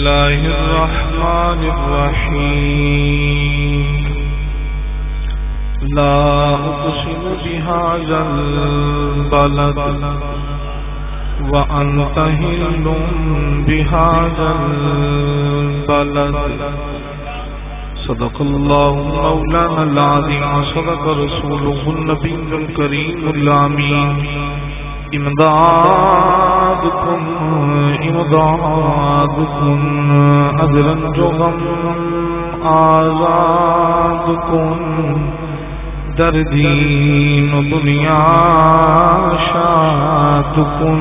الله الرحمن الرحيم لا أقسم بهذا البلد وأنت حل بهذا البلد صدق الله مولانا العظيم وصدق رسوله النبي الكريم الأمين امدادكم أجرا جغم آزادكم در دین و دنیا شادكم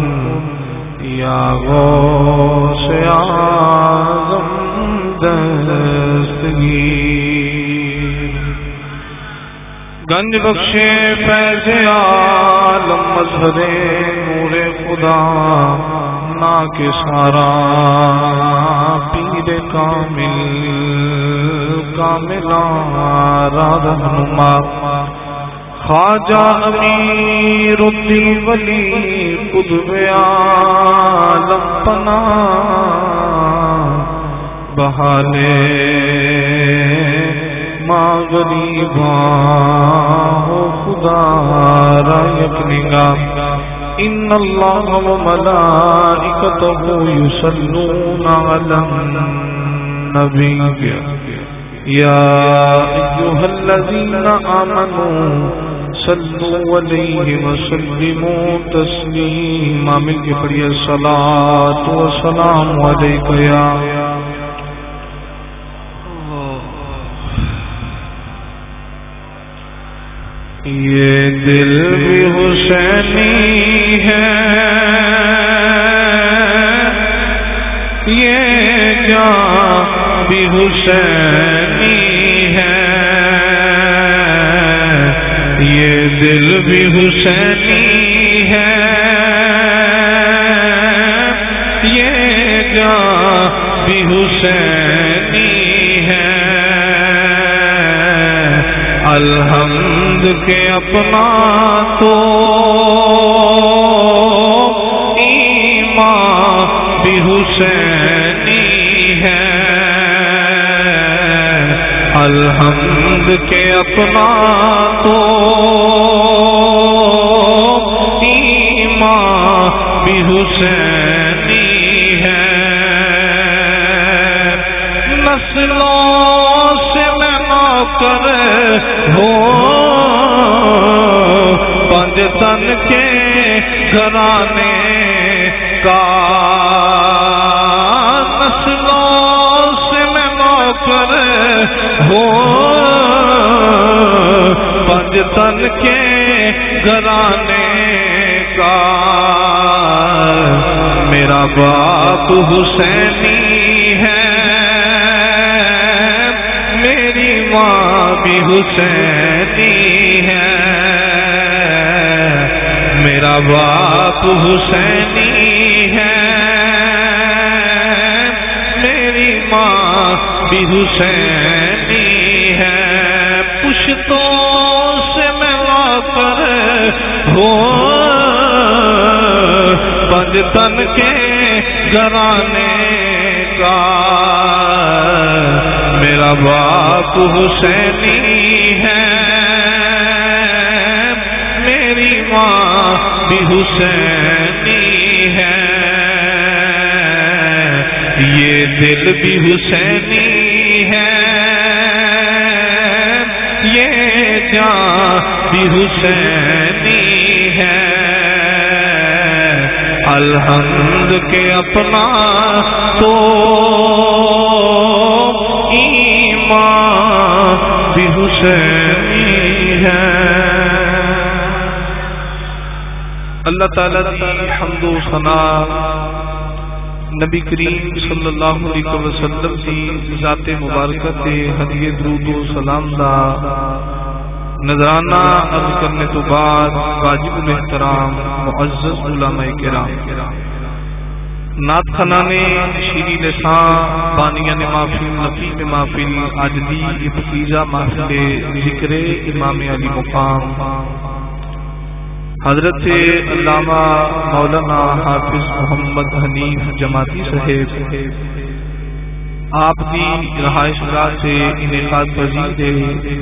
یا غوث اعظم دستگیر گنج بخشے فیض عالم مظہر نور خدا نا کے سارا پیر کامل کاملا رہنما خواجہ امیر الدین ولی قطب عالم پناہ بحالے ماں غریباں ہو خدا را یکنگا ان اللہ و ملائکتہ یصلون علی النبی یا ایھا الذین آمنوا صلوا علیہ وسلموا تسلیما مل کے پڑھیے الصلاۃ والسلام علیک یا یہ دل بھی حسینی ہے یہ جان بھی حسینی ہے یہ دل بھی حسینی ہے یہ جان بھی حسینی ہے الحمد کے اپنا تو ایمان بھی حسینی ہے الحمد کے اپنا تو ایمان بھی حسینی ہے نسلوں سے میں نوکر ہو پنج تن کے گھرانے کا نسلوں سے میں نوکر ہو پنج تن کے گھرانے کا میرا باپ حسینی ہے میری ماں بھی حسینی ہے میرا باپ حسینی ہے میری ماں بھی حسینی ہے پشتوں سے میں لا کر ہو پنج تن کے گھرانے کا میرا باپ حسینی ہے میری ماں بھی حسینی ہے یہ دل بھی حسینی ہے یہ جان بھی حسینی ہے الحمد کے اپنا تو ایمان بھی حسینی ہے اللہ تعالیٰ دی حمد و ثنا نبی کریم صلی اللہ علیہ وسلم کی ذات مبارکہ تے ہدیہ درود و سلام دا نذرانہ عرض کرنے تو بعد واجب الاحترام معزز علماء کرام نعت خنانے شیریں لساں بانیان محفل نقیب محفل آج دی ابتیزہ محفل ذکر امام علی مقام حضرت علامہ مولانا حافظ محمد حنیف جماعتی صاحب آپ دی رہائش گاہ سے انعقاد پذیر ہے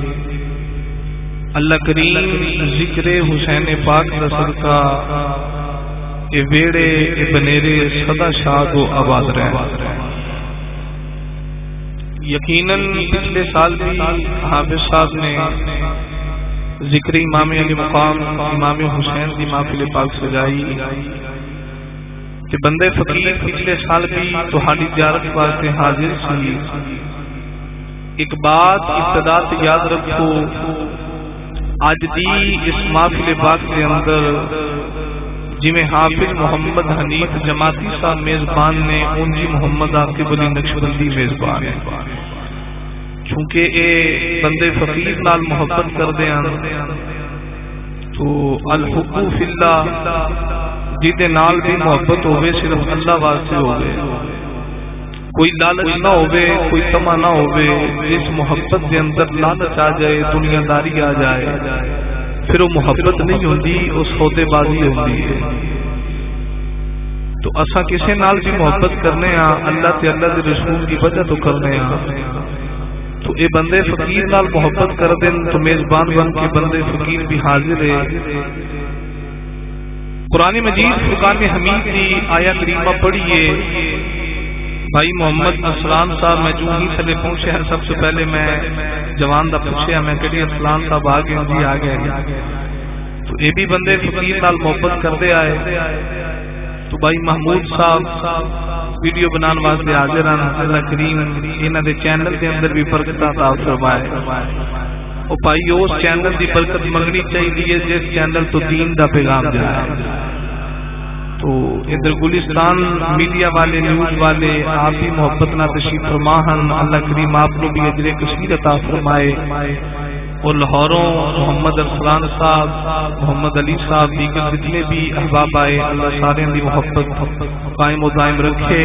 اللہ کریم ذکر حسین پاک کا صدقہ اے ویڑے اے بنیرے سدا شاد و آباد رہے۔ یقیناً پچھلے سال بھی حافظ صاحب نے ذکر امام علی مقام امام حسین کی محفل پاک سجائی کہ بندے فقیر پچھلے سال بھی تہاڈی زیارت واسطے حاضر سی۔ ایک بات ابتدا سے یاد رکھو، اج دی اس محفل پاک کے اندر جی میں حافظ محمد حنیف جماعتی صاحب میزبان نے اونجی محمد عاقب علی نقشبندی میزبان ہے، چونکہ اے بندے فقیر نال محبت کردے ہیں تو الحب فی اللہ جیدے نال بھی محبت ہوئے صرف اللہ واسطے ہوئے، کوئی لالچ نہ ہوئے، کوئی طمع نہ ہوئے۔ جس محبت کے اندر لالچ آ جائے، دنیا داری آ جائے، پھر وہ محبت نہیں ہوندی، وہ سودے بازی ہوندی ہے۔ تو اساں کسے نال بھی محبت کرنے ہاں اللہ تے اللہ دے رسول کی وجہ تو کرنے ہاں، تو اے بندے فقیر نال محبت کر دیں تو میزبان بن کے بندے فقیر بھی حاضر ہے۔ قرآن مجید فرقان حمید کی آیا کریمہ پڑھیے۔ بھائی محمد اسلام صاحب میں جو ہی تھلے پہنچے ہیں، سب سے پہلے میں جوان دا پوچھیا میں کہ اسلام صاحب آ گئے جی آ گئے، تو یہ بھی بندے فقیر نال محبت کرتے آئے۔ تو بھائی محمود صاحب ویڈیو بنان واسطے حاضر ہیں، اللہ کریم انہاں دے چینل دے اندر بھی برکت عطا فرمائے۔ او بھائی اس چینل دی برکت منگنی چاہیے جس چینل تو دین دا پیغام جائے۔ تو ادھر گلستان میڈیا والے نیوز والے آپ بھی محبت نہ تشریف فرما ہیں، اللہ کریم آپ کو بھی اجر کثیر عطا فرمائے۔ اور لاہوروں محمد ارسلان صاحب، محمد علی صاحب، دیگر جتنے بھی احباب آئے، اللہ سارے دی محبت قائم و دائم رکھے۔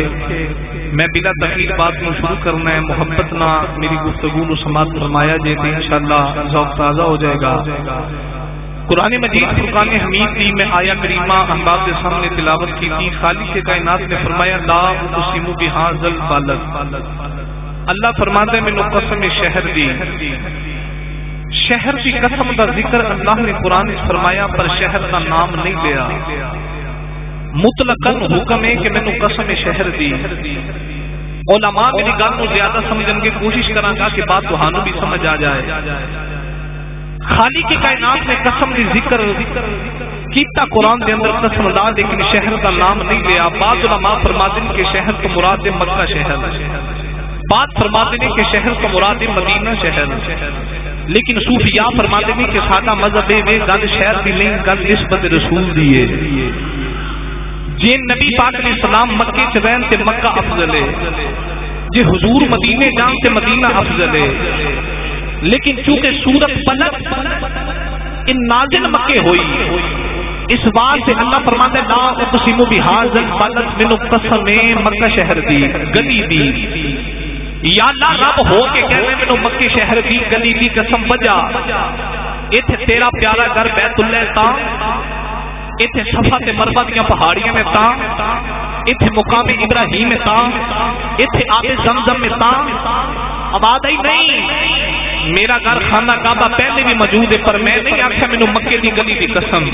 میں بلا تاخیر بات کو شروع کرنا ہے، محبت نہ میری گفتگو کو سماعت فرمایا جائے تو انشاءاللہ ذوق تازہ ہو جائے گا۔ قرآن مجید فرقان حمید کی میں آیا کریمہ احباب کے سامنے تلاوت کی تھی۔ خالق کائنات نے فرمایا لا اقسم بہذا البلد، اللہ فرماتے میں قسم شہر دی، شہر کی قسم کا ذکر اللہ نے قرآن میں فرمایا پر شہر کا نام نہیں لیا، مطلقاً حکم ہے کہ میں نے قسم شہر دی۔ علماء میری گل کو زیادہ سمجھن کی کوشش کریں گا کہ بات تہانوں بھی سمجھ آ جائے۔ خالق کی کائنات نے قسم دی ذکر کیتا قرآن دے اندر قسم لا، لیکن شہر کا نام نہیں لیا۔ بعض علماء فرماتے ہیں کہ شہر تو مراد مکہ شہر، بعض فرماتے ہیں کہ شہر تو مراد مدینہ شہر، لیکن صوفیاء فرماتے ہیں کہ سادہ مذہب ہے گل شہر دی نہیں، گل نسبت رسول دی ہے۔ جے نبی پاک علیہ السلام مکے چ رہن تے مکہ افضل ہے، جے حضور مدینے جان تے مدینہ افضل ہے، لیکن چونکہ سورت بلد ان نازل مکے ہوئی، اس بات سے اللہ فرماتے لا اقسم بہذا البلد، میں قسم مکہ شہر دی گلی دی۔ یا اللہ رب ہو کے کہنے میں مکے شہر دی گلی دی قسم بجا، ایتھے تیرا پیارا گھر بیت اللہ تا، ایتھے صفا تے مروہ دیاں پہاڑیاں میں تا، ایتھے مقام ابراہیم میں تا، ایتھے آب زمزم میں تا، آباد ہی نہیں۔ میرا گھر خانہ کعبہ پہلے بھی موجود ہے پر میں نہیں آخیا مینوں مکے دی گلی دی قسم،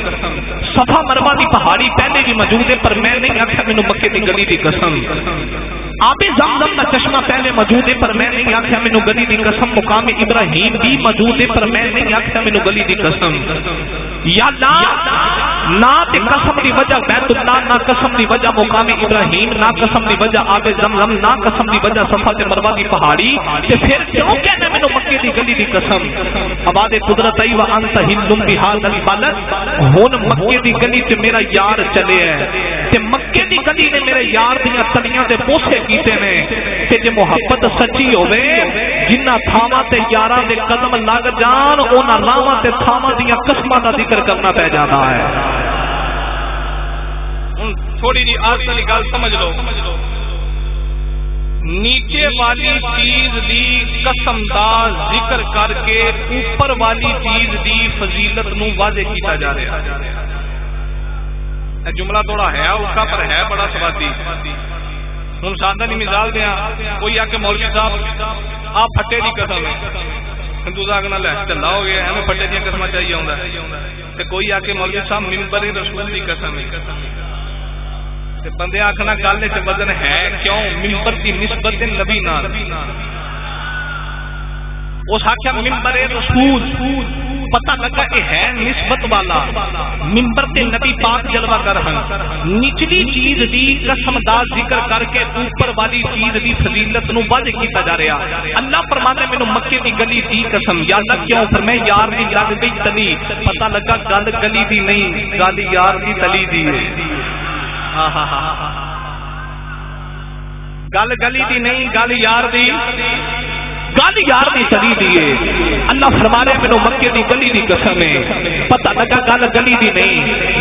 صفا مروہ دی پہاڑی پہلے بھی موجود ہے پر میں نہیں آخیا مینوں مکے دی گلی دی قسم، آب زمزم کا چشمہ پہلے موجود ہے پر میں نہیں آخیا مینوں گلی دی قسم، مقام ابراہیم بھی موجود ہے پر میں نہیں آخیا مینوں گلی دی قسم۔ یا اللہ نہ تے قسم دی وجہ بیت اللہ، نہ قسم دی وجہ مقام ابراہیم، نہ قسم دی وجہ آب زمزم، نہ قسم دی وجہ صفا تے مروہ دی پہاڑی، تے پھر کیوں کہنا مینوں مکے دی گلی دی قسم؟ آباد قدرت ای وانت ہلم بہذا البلد، ہن مکے دی گلی تے میرا یار چلے ہے، تے مکے دی گلی نے میرے یار دیاں تلیاں تے بوسے کیتے نے، تے جے محبت سچی ہوے جنہ تھاواں تے یاراں دے قدم لگ جان، انہاں راواں تے تھاواں دیاں قسماں دا ذکر کرنا پہ جاتا ہے۔ تھوڑی جی آج والی گل سمجھ لو، نیچے والی چیز دی قسم دا ذکر کر کے اوپر والی چیز دی فضیلت نو واضح کیتا جا رہا ہے۔ جملہ تھوڑا ہے اوکھا پر ہے بڑا سوادی۔ ہوں سادہ نہیں مثال دیا، کوئی آ کے مولوی صاحب آپ پھٹے کی قسم ہے، ہندو آگنا لے چلا ہو گیا ہمیں پھٹے دیا قسم چاہیے آتا، کوئی آ کے مولوی صاحب ممبر رسول کی قسم ہے، بندے آخنا گل وزن ہے کیوں؟ ممبر کی نسبت نبی نال، اس آخیا ممبر رسول، پتہ لگا یہ ہے نسبت والا، ممبر تے نبی پاک جلوہ کر ہن، نچلی چیز دی قسم دا ذکر کر کے اوپر والی چیز دی فضیلت نو واضح کیتا جا رہا۔ اللہ فرماتا ہے مینوں مکے دی گلی دی قسم، یا اللہ کیوں؟ فرمایا یار دی لگ گئی تلی، پتہ لگا گل گلی دی نہیں، گل یار دی تلی دی ہے۔ گل گلی دی نہیں، گل یار دی، گل یار دی تلی دی ہے۔ اللہ فرما رہے مینوں مکے دی گلی دی قسم ہے، پتہ لگا گل گلی دی نہیں،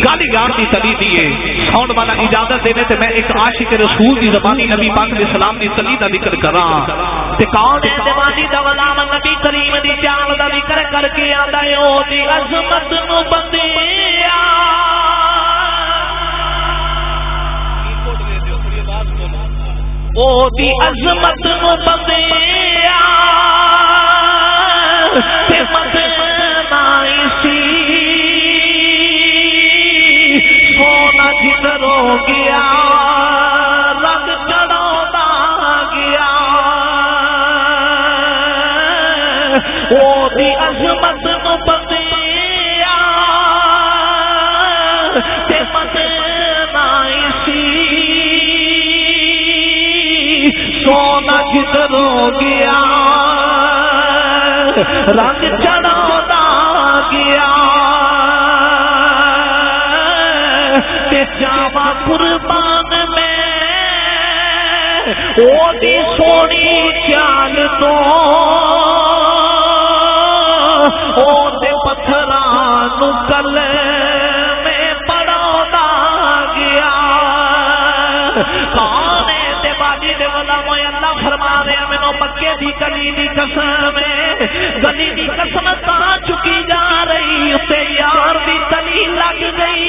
گل یار دی تلی دی ہے۔ ساؤنڈ والا اجازت دے تے میں ایک عاشق رسول دی زبانی نبی پاک علیہ السلام دی تلی دا ذکر کراں، تے کون ہے زبانی دا غلام نبی کریم دی چال دا ذکر کر کے آندا ہے او دی عظمت نو بندیا، او دی عظمت نو بندیا تے مدنائی سی، سونا جدر ہو گیا رنگ چڑھوتا گیا، او دی عظمت نو بندیا تے مدنائی سی، سونا جدر ہو گیا رنگ چڑھوتا گیا، تے جاوا قربان میں او دی سونی چال تو، او دے پتھران گل میں پڑھوتا گیا۔ کون ہے تے باجی دے غلام اللہ فرما رہے مینوں مکے دی گلی دی قسم ہے، گلی دی قسم کہاں چکی جا رہی تے یار دی تلی لگ گئی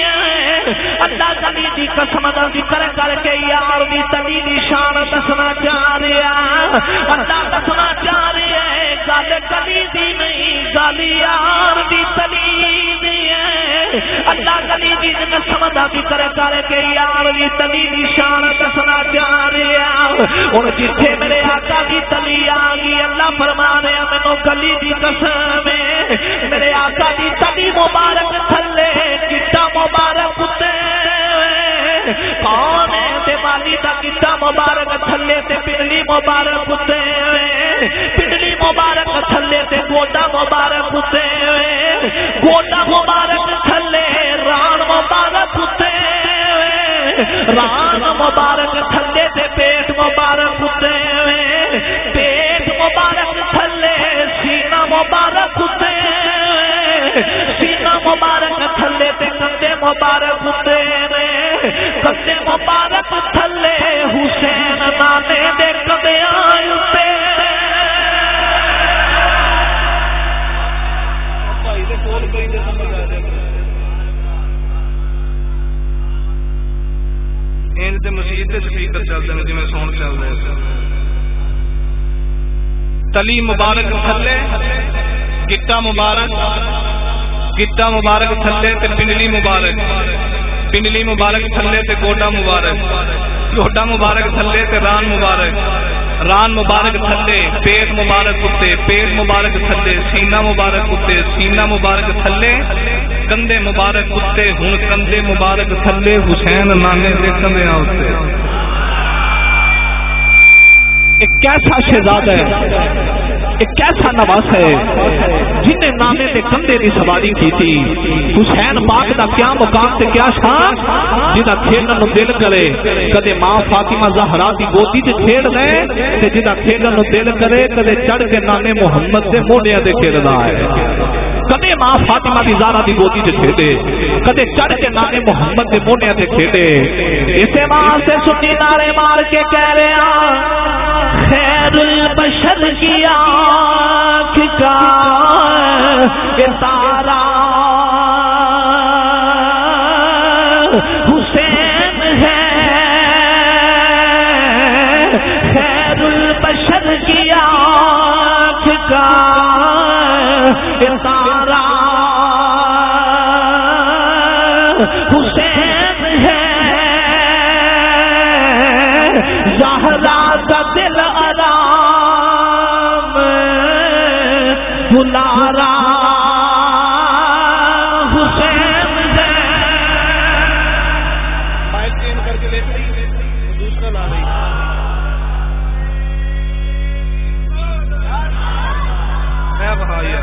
ہے۔ اللہ گلی دی قسم دا ذکر کر کے یار دی تلی دی شان دسنا چاہ رہا، اللہ دسنا چاہ رہا ہے گل گلی دی نہیں، گل یار دی تلی دی ہے۔ اللہ گلی دی قسم دا ذکر کر کے یار دی تلی دی شان دسنا چاہ رہا، اور جتھے میرے آقا دی تلی آ گئی اللہ فرما رہے مینوں گلی دی قسم ہے، میرے آقا دی تلی مبارک تھلے گٹا مبارک تے، کون ہے تے والی دا گٹا مبارک تھلے تے پنڈلی مبارک تے، پنڈلی مبارک تھلے تے گوڈا مبارک تے، گوڈا مبارک تھلے ران مبارک تے، ران مبارک تھلے تے پیٹ مبارک تے، پیٹ مبارک تھلے سینہ مبارک تے، سینہ مبارک تھلے تے کندھے مبارک تے، کندھے مبارک تھلے حسین نانے دے کندھیاں تے۔ مسیح کے سپیکر چلتے ہیں جی میں سون چل رہے تلی مبارک تھلے گٹا مبارک، گٹا مبارک تھلے تے پنڈلی مبارک، پنڈلی مبارک تھلے تے گوڈا مبارک، گوڈا مبارک تھلے تے ران مبارک، ران مبارک تھلے پیٹ مبارک اتنے، پیٹ مبارک تھلے سینہ مبارک اتنے، سینہ مبارک تھلے کندھے مبارک اتنے، ہن کندھے مبارک تھلے حسین نانے دے کندھیاں اتنے۔ ایک کیسا شہزادہ ہے، ایک کیسا نواز ہے جن نے نانے دے کندھے دی سواری کی تھی، حسین پاک دا کیا مقام تے کیا شان، جنہاں کھیڈن نو دل کرے کدے ماں فاطمہ زہرا دی گودی تے کھیڈ دے، تے جنہاں کھیڈن نو دل کرے کدے چڑھ کے نانے محمد دے موڈیاں تے کھیڈدا ہے، کدے ماں فاطمہ دی زہرا دی گودی تے کھیڈے، کدے چڑھ کے نانے محمد دے موڈیاں تے کھیڈے۔ اسے واسطے سنی نعرے مار کے کہہ رہے خیر البشر کی آنکھ کا ستارہ حسین ہے، زہرا کا دل آرام بلا رہا حسین ہے. مائک چینج کر کے دیکھ رہی دوسرا لا رہی. اے بھائیا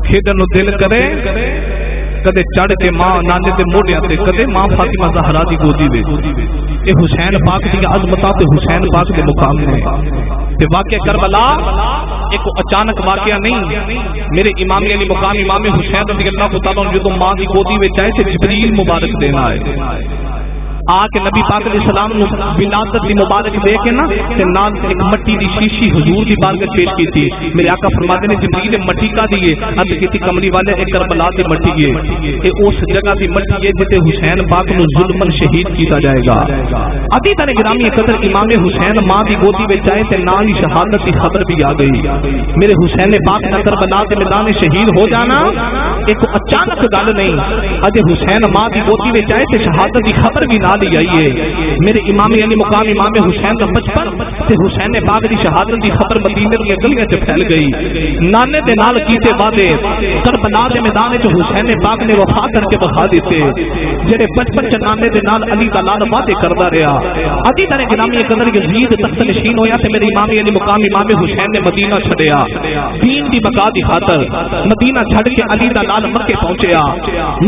کھیڈن نو دل کرے کدے چڑھ کے ماں نانے دے موڈیاں تے کدے ماں فاطمہ زہرا دی گودی وچ. اے حسین پاک دی عظمتاں تے حسین پاک دے مقام نے. تے واقعہ کربلا ایک اچانک واقعہ نہیں. میرے امام علی مقام امام حسین رضی اللہ تعالی عنہ جدوں ماں دی گودی وچ آئے تے جبریل مبارک دینا آئے. آ کے نبی پاک علیہ السلام نو ولادت دی مبارک دے کے نا تے نال ایک مٹی دی شیشی حضور دی بارگاہ پیش کی تھی. میرے آقا فرماتے نے جبریل مٹی کا دیے عرض کیتی کملی والے ایک کربلا دی مٹی ہے اے اس جگہ دی مٹی ہے جتے حسین پاک نو ظلمن شہید کیتا جائے گا. عزیز گرامی قدر امام حسین ماں دی گودی وچ آئے تے نال ہی شہادت دی خبر بھی آ گئی. میرے حسین پاک دا کربلا دے میدان شہید ہو جانا ایک اچانک گل نہیں. اج حسین ماں دی گودی وچ آئے تے شہادت دی خبر بھی نہ آئی ہے. میرے امام علی مقام امام حسین کا بچپن تے حسین پاک دی شہادت دی خبر مدینے دی گلیاں چ پھیل گئی. نانے دے نال کیتے وعدے کربلا دے میدان وچ حسین پاک نے وفا کر کے بخا دیتے جڑے بچپن چ نانے دے نال علی دا لال وعدے کردا رہیا. عزیز نے گرامی قدر یزید تخت نشین ہویا تے میرے امام علی مقام امام حسین نے مدینہ چھڈیا دین دی بقا دی خاطر. مدینہ چھڈ کے علی دا لال مکے پہنچیا.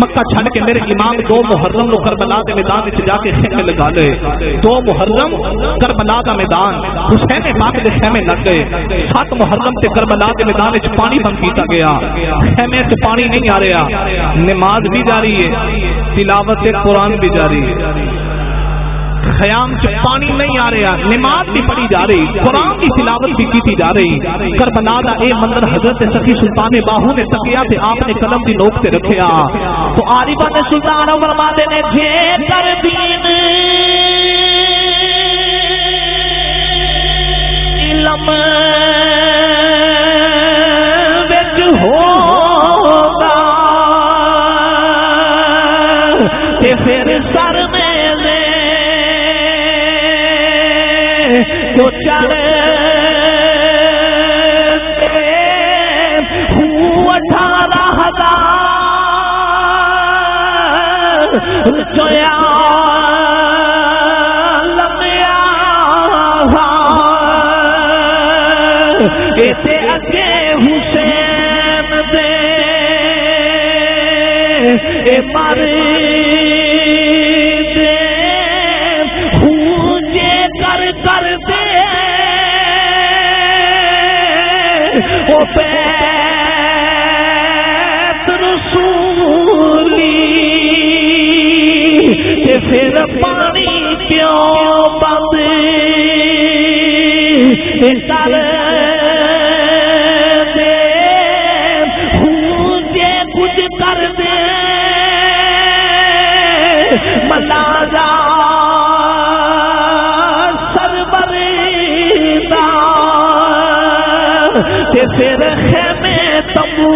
مکہ چھڈ کے میرے امام 2 محرم نو کربلا دے میدان وچ جا کے خیمے لگا لے. 2 محرم کربلا دا میدان حسین پاک دے خیمے لگ گئے. 7 محرم تے کربلا دے میدان وچ پانی بند کیتا گیا. خیمے وچ پانی نہیں آ رہا. نماز بھی جاری ہے تلاوت قرآن بھی جاری ہے. خیام سے پانی نہیں آ رہا. نماز بھی پڑھی جا رہی. قرآن کی تلاوت بھی کی جا رہی. کربلا دا اے منظر حضرت سخی سلطان باہو نے تکیا تے آپ نے قلم دی نوک تے رکھیا تو عارفہ نے سلطان فرماتے نے جے کر دین علم وچ ہوگا تے پھر سر میں تو چڑھے 18,000 چویا لمیا ایسے اگے حسین دے اے مارے وہ بیت رسولی کہ پھر پانی کیوں بند سر دے مجھے کچھ کر دے ملازا پھر خیمے تمو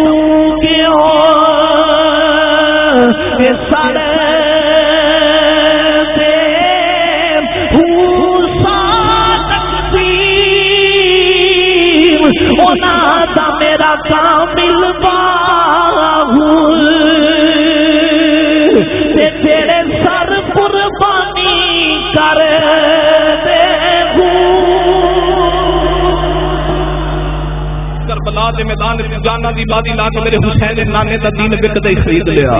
کیوں سر دے اونا دا میرا کامل باہو تیرے سر قربانی کر دے کربلا دے میدان جانا دی بادی لا کے میرے حسین نانے دا دین وکدا ہی خرید لیا.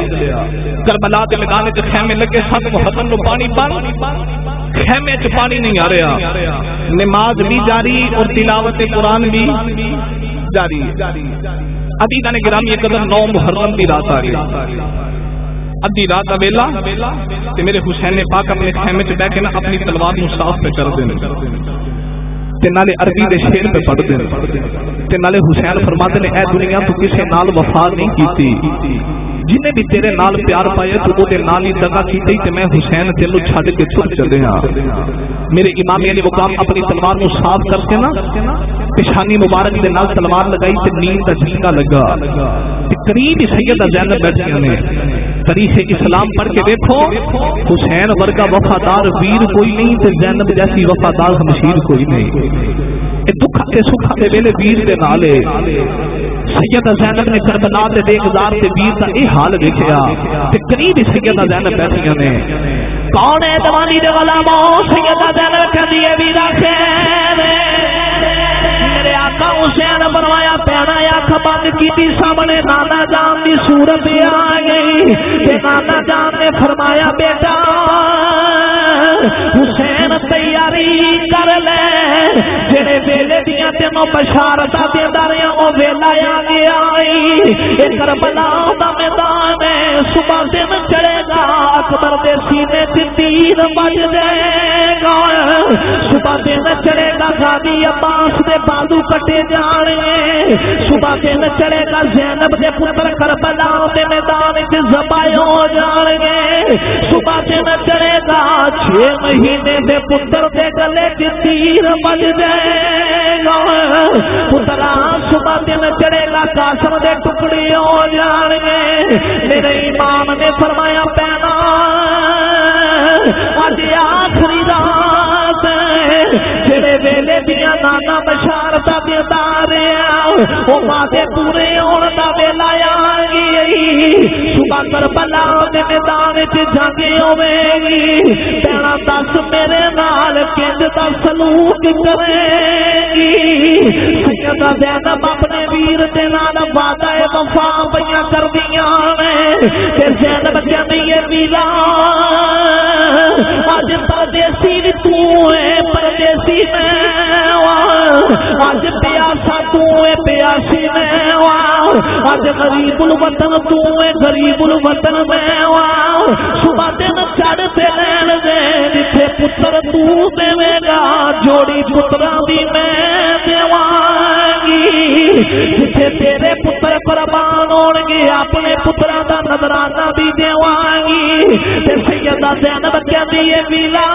کربلا دے میدان وچ خیمے لگے 7 محرم نو پانی بند خیمے چ پانی نہیں آ رہا. نماز بھی جاری اور تلاوت قرآن بھی جاری. عزیزان گرامی قدر 9 محرم دی رات آ گئی، ادھی رات دا ویلا تے میرے حسین پاک اپنے خیمے چ بیٹھ کے نا اپنی تلوار نو صاف پہ کر دے تے نالے عربی دے شعر پہ پڑھ دے تے نالے حسین فرماتے نے اے دنیا تو کسے نال وفا نہیں کیتی، جن بھی تیرے نال پیار پایا تو وہ نال ہی دگا کی تے میں حسین تینو چھڈ کے چل چلے ہاں۔ میرے امام علی مقام اپنی تلوار نو صاف کر کے نا پیشانی مبارک دے نال تلوار لگائی تے نیند دا جھٹکا لگا تے قریب ہی سیدہ زینب بیٹھیاں نے۔ تاریخ اسلام پڑھ کے دیکھو، حسین ورگا وفادار ویر کوئی نہیں تے زینب جیسی وفادار ہمشیر کوئی نہیں۔ اے دکھا تے سکھا دے ویلے ویر دے نالے سیدہ زینب نے کربلا دے دیگزار تے ویر دا اے حال دیکھیا تے قریب ہی سیدہ زینب بیٹھیاں نے۔ کون ہے دوانی دے غلاموں؟ سیدہ زینب کہندی ہے ویرا حسین، میرے آقا حسین فرمایا پینا اکھ بند کیتی، سامنے نانا جان دی صورت آ گئی تے نانا جان نے فرمایا بیٹا حسین تیاری کر لے، جڑے ویلے دیاں تینوں بشارتاں دیندا رہیا او ویلا آ گیا، اے کربلا دا میدان ہے، صبح دن چڑھے گا اکبر دے سینے تے تیر بج جائے گا، صبح دن چڑھے گا غازی عباس دے بازو کٹے جانے، صبح دن چڑھے گا زینب دے پتر کربلا دے میدان وچ ذبح ہو جان گے، صبح دن چڑھے گا 6 مہینے دے پتر دے گلے وچ تیر بج جائے گا، پترا صبح دن چڑھے گا قاسم دے ٹکڑے ہو جان گے۔ میرے امام نے فرمایا پینا اج آخری رات جڑے ویلے دیاں نانا بشارتاں دیندا رہیا او وعدے پورے ہون دا ویلا آ گئی، صبح کربلا دے میدان وچ جنگ ہوے گی، پینا دس میرے نال کنج دا سلوک کرے گی۔ سیدہ زینب اپنے ویر دے نال وعدہ وفا بیاں کردیاں نے تے زینب کہندی ہے ویلا اج پردیسی بھی تو ہے پردیسی میں اج پیاسا تو ہے پیاسی میں اج غریب الوطن تو ہے غریب الوطن میں صبح دن چڑھتے لین دے جتھے پتر تو دے گا جوڑی پتراں دی میں دیواں گی، جتھے تیرے پتر قربان ہون گے اپنے پتراں دا نظرانہ بھی دیواں گی۔ تے سیدہ زینب کہندی ہے ویلا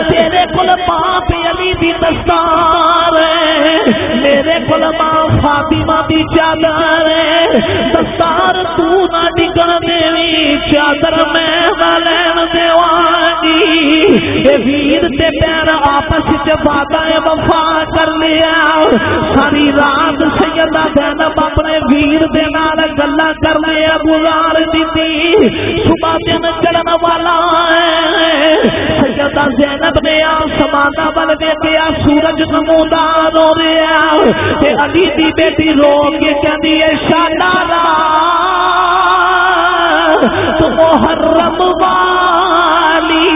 تیرے کول پاپ علی دی دستار ہے، میرے کول ماں فاطمہ دی چادر ہے، دستار تو نہ ڈگن دیوی چادر میں نہ لین دیواں گی۔ اے ویر تے پیر آپس وچ وعدہ وفا کر لیا، ساری رات سیدہ زینب اپنے ویر دے نال گلاں کرنے گزار دتی، صبح دن چڑھن والا ہے، سیدہ زینب نے آسمان ول ویکھیا سورج نمودار ہو رہا تے علی دی بیٹی رو کے کہندی ہے شالا رات محرم والی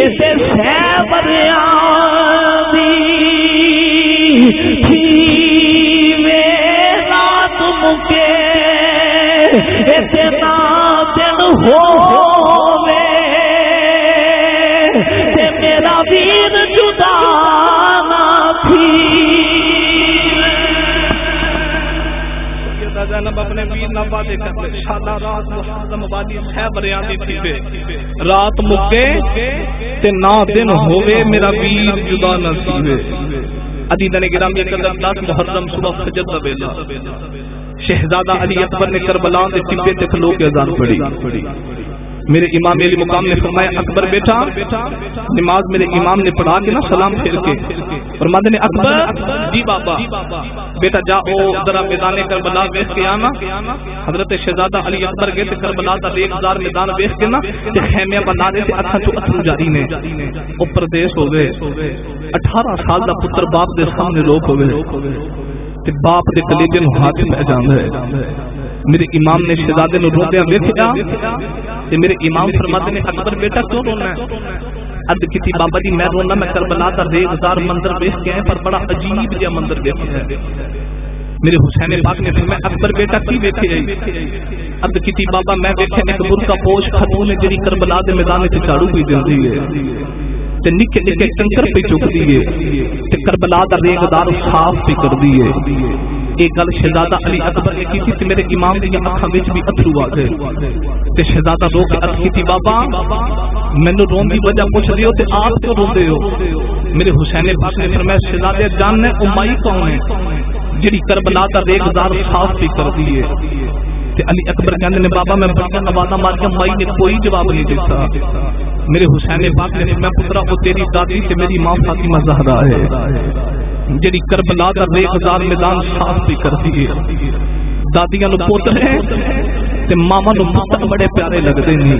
اسے سہبریاں دی تھی وے رات مکے اسے نا دن ہووے تے میرا ویر جدا نہ تھی۔ زینب اپنے ویر نہ وعدے کر لے شالا رات محرم والی خیبریاں دی تھی رات مکے تے نا دن ہووے میرا ویر جدا نہ تھیوے۔ عزیزان گرامی قدر 10 محرم صبح فجر دا ویلا شہزادہ علی اکبر نے کربلا دے ٹبے تے کھلو کے اذان پڑھی۔ میرے امام علی مقام نے فرمایا اکبر بیٹا نماز میرے امام نے پڑھا کے نا سلام پھیر کے فرماتے نے اکبر جی بابا بیٹا جا او ذرا میدان کربلا ویکھ کے آنا۔ حضرت شہزادہ علی اکبر گئے تے کربلا دا 1000 میدان ویکھ کے نا تے خیمے بنا دے تے اکھاں چوں اتھرو جاری نے او پردیس ہو گئے 18 سال دا پتر باپ دے سامنے لوگ ہو گئے تے باپ دے کلیجے نوں ہاتھ پہ جاندا ہے۔ میرے امام نے شہزادے نوں روندیاں ویکھیا تے میرے امام فرماتے نے اکبر بیٹا کیوں رونا ہے؟ عرض کی بابا جی میں رونا میں کربلا دا ریگزار منظر دیکھ کے آئے پر بڑا عجیب جہا منظر دیکھا ہے. میرے حسین پاک نے فرمایا اکبر بیٹا کی دیکھے آئی؟ عرض کی بابا میں دیکھے ایک برقع پوش خاتون نے جڑی کربلا دے میدان وچ جھاڑو پی دیندی ہے تے نکے نکے کنکر پہ چکدی ہے تے کربلا دا ریگزار صاف پہ کردی ہے. ایک گل شہزادہ علی اکبر نے کی تے میرے امام دی اکھاں وچ بھی اتھرو آ گئے تے شہزادہ رو کے عرض کی بابا مینوں رون دی وجہ پوچھ رہے ہو تے آپ کیوں روندے ہو؟ میرے حسین پاک نے فرمایا شہزادے جان نے امائی کون ہے جڑی کربلا دا ریگزار صاف بھی کردی ہے؟ تے علی اکبر کہندے نے بابا میں بڑا نوازا مار کے مائی نے کوئی جواب نہیں دیتا. میرے حسین پاک نے فرمایا پترا وہ تیری دادی تے میری ماں فاطمہ زہرا ہے جڑی کربلا دا ریگزار میدان صاف بھی کردی ہے. دادیاں نو پوتر ہے تے ماما نو پتر بڑے پیارے لگدے نے.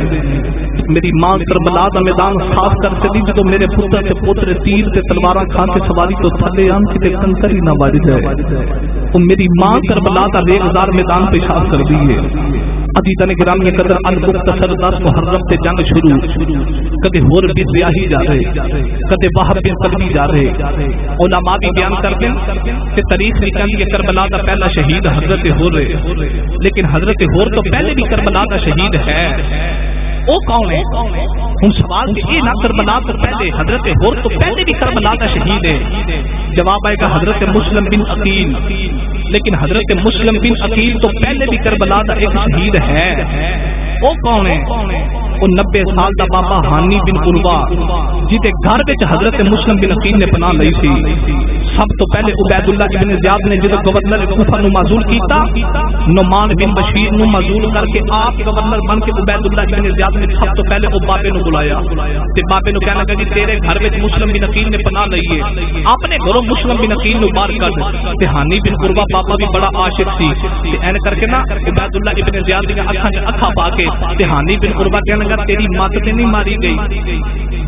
میری ماں کربلا دا میدان صاف کر چلی جدوں میرے پتر تے پوتر تیر تے تلواراں کھا کے سواری تو تھلے آن کتے کنکر ہی نہ وج جائے. او میری ماں کربلا دا ریگزار میدان پیشاب کر دی ہے. عزیزان گرامی قدر المختصر 10 محرم تے جنگ شروع کدے ہور بھی بیاہی جا رہے کدے وہب بن قلبی جا رہے. علماء بھی بیان کرتے ہیں کہ تاریخ نکلی کہ کربلا کا پہلا شہید حضرت ہور ہے لیکن حضرت ہور تو پہلے بھی کربلا کا شہید ہے. وہ کون ہے؟ ہم سوال کہ یہ نہ کربلا تو پہلے حضرت ہور تو پہلے بھی کربلا کا شہید ہے. جواب آئے گا حضرت مسلم بن عقیل. لیکن حضرت مسلم بن عقیل تو پہلے بھی کربلا کا ایک شہید ہے. وہ کون ہے؟ وہ 90 سال دا بابا ہانی بن عروہ جہدے گھر وچ حضرت مسلم بن عقیل نے پناہ لئی سی. سب تو پہلے عبید اللہ ابن زیاد نے جدو گورنر کوفہ نو معزول کیتا نعمان بن بشیر نو معزول کر کے آپ گورنر بن کے عبید اللہ ابن زیاد نے سب تو پہلے او بابے نو بلایا تے بابے نو کہنا لگا کہ تیرے گھر وچ مسلم بن عقیل نے پناہ لئی ہے اپنے گھروں مسلم بن عقیل نو باہر کڈ. تے ہانی بن عروہ بابا بھی بڑا عاشق سی تے این کر کے نا عبید اللہ ابن زیاد دی اکھاں وچ اکھاں پا کے تے ہانی بن عروہ کہنے لگا تیری مت تے نہیں ماری گئی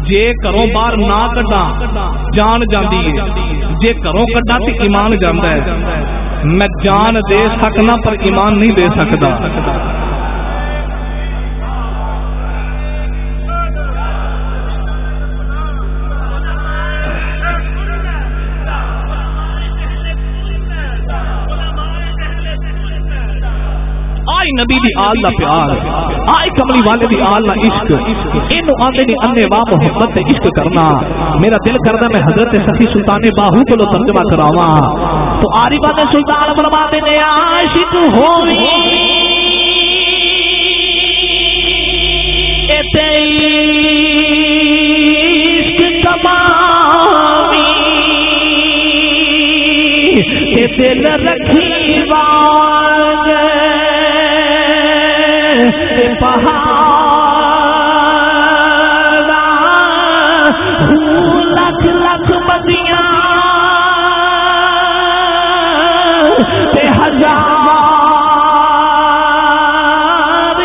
جے گھروں باہر نہ کڈاں جان جاندی ہے جے گھروں کڈاں تے ایمان جاندا ہے. میں جان دے سکنا پر ایمان نہیں دے سکدا. آئی نبی دی آل دا پیار آئی کملی والے دی آل دا عشق اینو آندے نہیں انے واہ محبت تے عشق کرنا. میرا دل کردا میں حضرت سخی سلطان باہو کو ترجمہ کراواں تو عارفان سلطان فرماتے نے عاشق ہوئی اتے عشق کماوی تے دل رکھی واگ پہاڑا لکھ لکھ بدیاں تے ہزار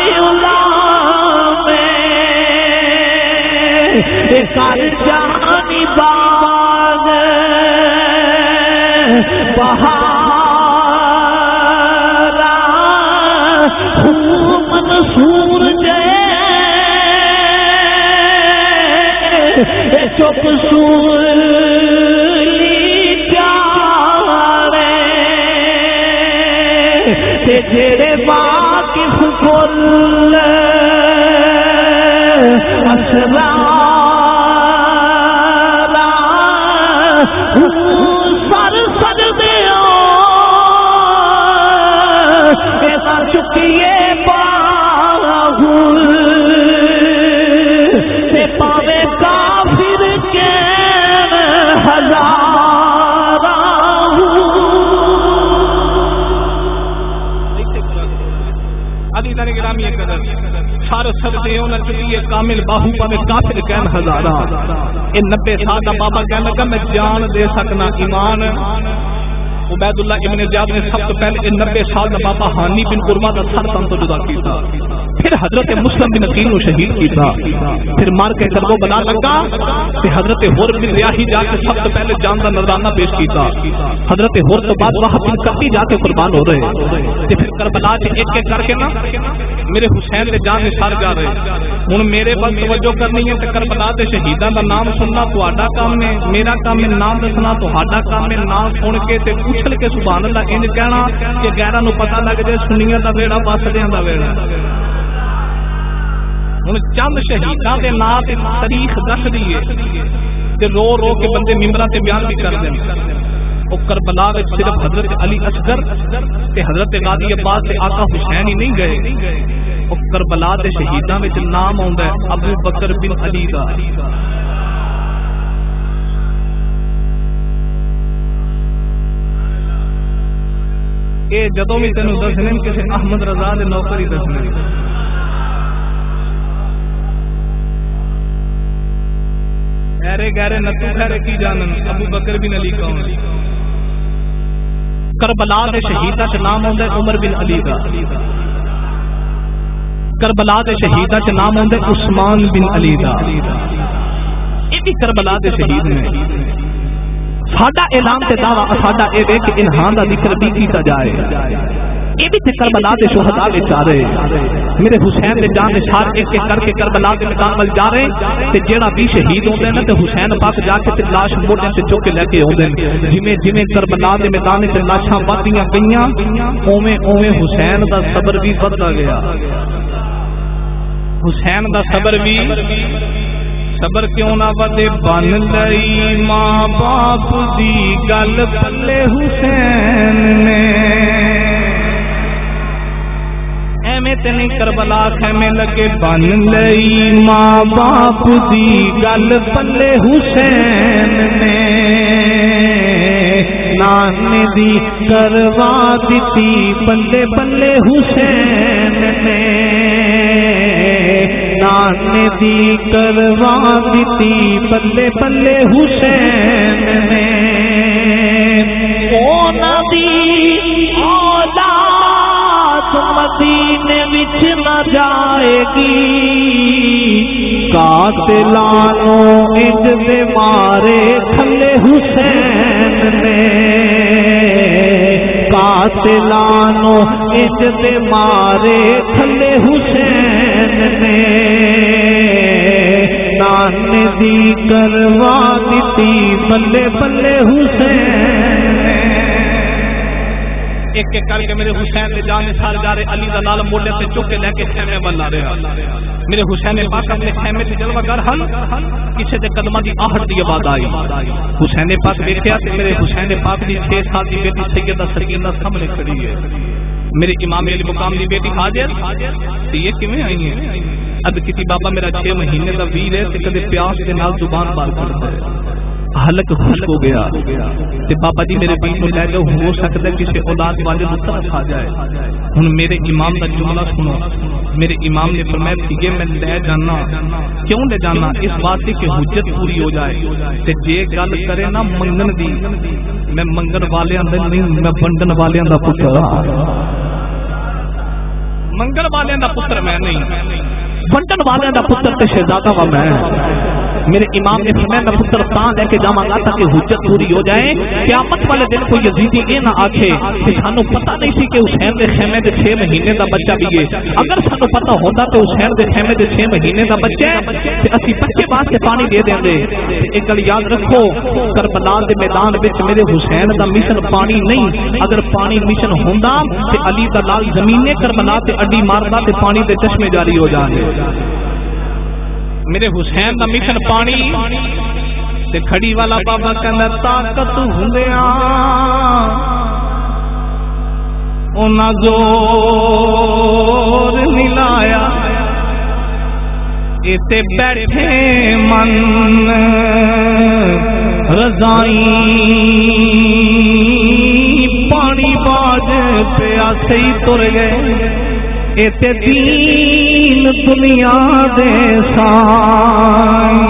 غلام کر جانی باغ بہارا منصور چپ سولی جارے جڑے واقف کل اسرار سر سجدے سر چکیے پاوے کافر کے ہزار علی دن گرامی قدر سارے سجدے ہونا چکیے کامل باہو پاوے کافر کے ہزار. یہ 90 سال کا بابا کہنے لگا میں جان دے سکنا ایمان عبید اللہ ابن زیاد نے سب تو پہلے 90 سال کا بابا ہانی بن قربہ کا سر تن تو جدا کیتا، پھر حضرت مسلم بن عقیل کو شہید کیتا، پھر مار کے کربو بلا لگا تے حضرت ہور بن ریاحی جا کے سب تو پہلے جان کا نذرانہ پیش کیتا، حضرت ہور تو بعد وہاں بن کبھی جا کے قربان ہو رہے تے پھر کربلا سے ایک ایک کر کے نا میرے حسین دے جان نثار جا رہے۔ ہن میرے بل توجہ کرنی ہے تے کربلا دے شہیداں دا نام سننا تہاڈا کام ہے، میرا کام ہے نام دسنا تہاڈا کام ہے، نام سن کے تے اچھل کے سبحان اللہ انج کہنا کہ غیراں نو پتہ لگ جائے سنیاں دا ویڑا واسدیاں دا ویڑا۔ ہن چند شہیداں دے نام تے تاریخ دس دی ہے تے رو رو کے بندے ممبراں تے بیان بھی کر دین۔ او کربلا وچ صرف حضرت علی اصغر تے حضرت غازی عباس تے آقا حسین ہی نہیں گئے، او کربلا دے شہیداں وچ نام آوندا ہے ابو بکر بن علی دا۔ اے جدوں بھی تینوں دسنے کسی احمد رضا دے نوکر ہی دسنے، ایرے گہرے نتو خیرے کی جانن ابو بکر بن علی کون۔ کربلا دے شہیداں چ نام آوندا ہے عمر بن علی دا، کربلا دے شہیداں چ نام آوندا ہے عثمان بن علی دا، یہ بھی کربلا دے شہید نے۔ ساڈا اعلان تے دعویٰ ساڈا اے وے کہ انہاں دا ذکر بھی کیتا جائے، یہ بھی تے کربلا دے شہداء وچ آ رہے، میرے حسین دے جان نثار ایک ایک کر کے کربلا دے میدان ول جا رہے تے جیڑا بھی شہید ہوندے نے تے حسین پاک جا کے تے لاش موڑے تے چک کے لے کے اوندے، جویں جویں کربلا دے میدان وچ لاشاں ودیاں گئیاں اوویں اوویں حسین دا صبر بھی وددا گیا، حسین دا صبر بھی صبر کیوں نہ ودے بن لئی ماں باپ دی گل پلے حسین نے، ایویں تے نہیں کربلا خیمے لگے بن لئی ماں باپ دی گل پلے حسین نے، نانے دی کروا دتی پلے پلے حسین نے، نانے دی کروا دتی پلے پلے حسین نے، اونا دی اولاد مدینے وچ نہ جائے گی، قاتلانوں انج دے مارے تھلے حسین نے، قاتلانوں انج دے مارے تھلے حسین نے، نانے دی کروا دتی بلے بلے حسین نے۔ ایک ایک کر کے میرے حسین دے جان نثار جا رہے، علی دا نال موڑے تے چک کے لے کے خیمے ول آ رہا، میرے حسین پاک اپنے خیمے تے جلوہ گر ہن کسے دے قدماں دی آہٹ دی آواز آئی، حسین پاک ویکھیا تے میرے حسین پاک دی 6 سال دی بیٹی سیدہ سکینہ سامنے کھڑی ہے، میرے امام علی مقام دی بیٹی حاجر تے یہ کیویں آئی ہے؟ اب کسی بابا میرا 6 مہینے دا ویر ہے تے کدے پیاس دے نال زبان بار کردا ہے، حلق خشک ہو گیا تے بابا جی میرے بیٹے لے جاؤ، ہو سکتا ہے کسی اولاد والے کو طرف آ جائے۔ ہن میرے امام دا جملہ سنو، میرے امام نے فرمایا کہ یہ میں لے جانا، کیوں لے جانا؟ اس واسطے کہ حجت پوری ہو جائے تے جے گل کرے نا منگن دی، میں منگن والیاں دا نہیں، میں بنڈن والیاں دا پتر ہاں، منگن والیاں دا پتر میں نہیں، بنڈن والیاں دا پتر تے شہزادہ وا میں۔ میرے امام نے فرمایا میں پتر تاں لے کے جاواں گا تاکہ حجت پوری ہو جائے، قیامت والے دن کوئی یزیدی یہ نہ آکھے کہ سانو پتہ نہیں سی کہ حسین دے خیمے دے 6 مہینے دا بچہ بھی ہے، اگر سانو پتہ ہوندا تو حسین دے خیمے دے 6 مہینے دا بچہ ہے تے اسی بچے واسطے پانی دے دیندے۔ ایک گل یاد رکھو، کربلا دے میدان وچ میرے حسین دا مشن پانی نہیں، اگر پانی مشن ہوندا تے علی دا لال زمینے کربلا تے اڈی ماردا تے پانی دے چشمے جاری ہو جاندے۔ میرے حسین دا مشن پانی تے کھڑی والا بابا کہندا طاقت ہوندیاں انہاں زور نہیں لایا، ایتے بیٹھے من رضائی پانی باج پیاسے ہی تر گئے، ایتے دین دنیا دے سائیں۔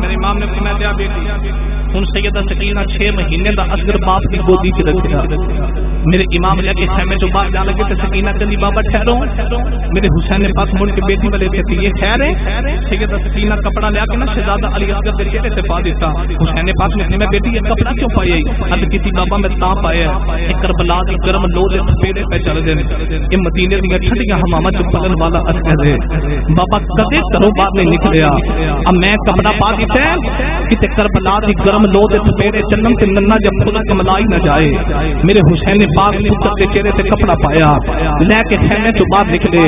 میرے امام نے فرمایا دیا بیٹی ہن سیدہ سکینہ 6 مہینے دا اصغر باپ کی گودی چ رکھیا. میرے امام لے کے خیمے چوں باہر جان لگے تے سکینہ کہندی بابا ٹھہرو. میرے حسین پاک مڑ کے بیٹی والے تے یہ خیر ہے. سیدہ سکینہ کپڑا لیا کے نا شہزادہ علی اصغر دے چہرے تے پا دیتا. حسین پاک نے میں بیٹی یہ کپڑا کیوں پایا؟ حد کیتی بابا میں تا پایا ہے کربلا دی گرم لو دے تھپیڑے پہ چل دے اے مدینے دی ٹھنڈیاں ہواواں چ پلن والا اثر ہے. بابا کدے گھروں باہر نہیں نکلیا. اب میں کپڑا پا دیتا ہے کہ کربلا دی گرم لو دے تھپیڑے چنن تے ننا جب پھلا کملائی نہ جائے. میرے حسین پاک پتر کے چہرے تے کپڑا پایا لے کے خیمے تو باہر نکلے.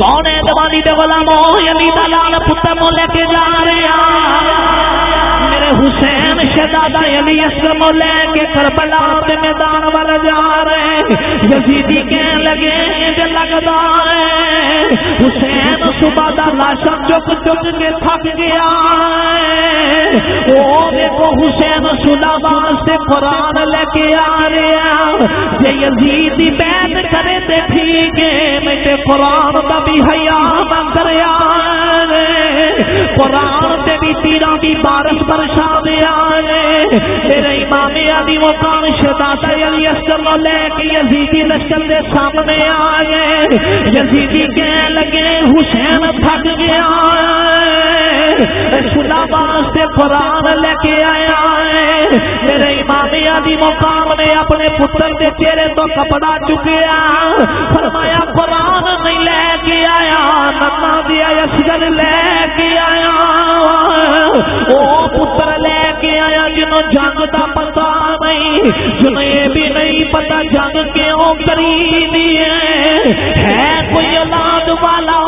کون ہے زمانے دے غلاموں علی دا لال پتر نو لے کے جا رہے ہیں. میرے حسین شہزادہ علی اصغر نو لے کے کربلا دے میدان وال جا رہے ہیں. یزیدی کہنے لگے تے لگدا ہے حسین صبح دا لاشاں چک چک کے تھک گیا ہے. او دیکھو حسین سنا واسطے قرآن لے کے آ رہا. جے یزیدی بیعت کرے تے ٹھیک ہے میں تے قرآن دا بھی حیا نہ کریا. قرآن تے بھی تیراں دی بارش برسا دیا. میرے امام علی مقام شہزادہ علی اصغر نو لے کے یزیدی لشکر دے سامنے آئے. یزیدی کہنے لگے حسین تھک گیا سنا واسطے قرآن لے کے آیا ہے. میرے امام علی مقام نے اپنے پتر کے چہرے تو کپڑا چکیا. فرمایا قرآن نہیں لے کے آیا ننا دیا اصغر لے کے آیا. او پتر لے کے آیا جنہوں جنگ دا پتا نہیں, جنہیں یہ بھی نہیں پتا جنگ کیوں کری ہے کوئی اولاد والا.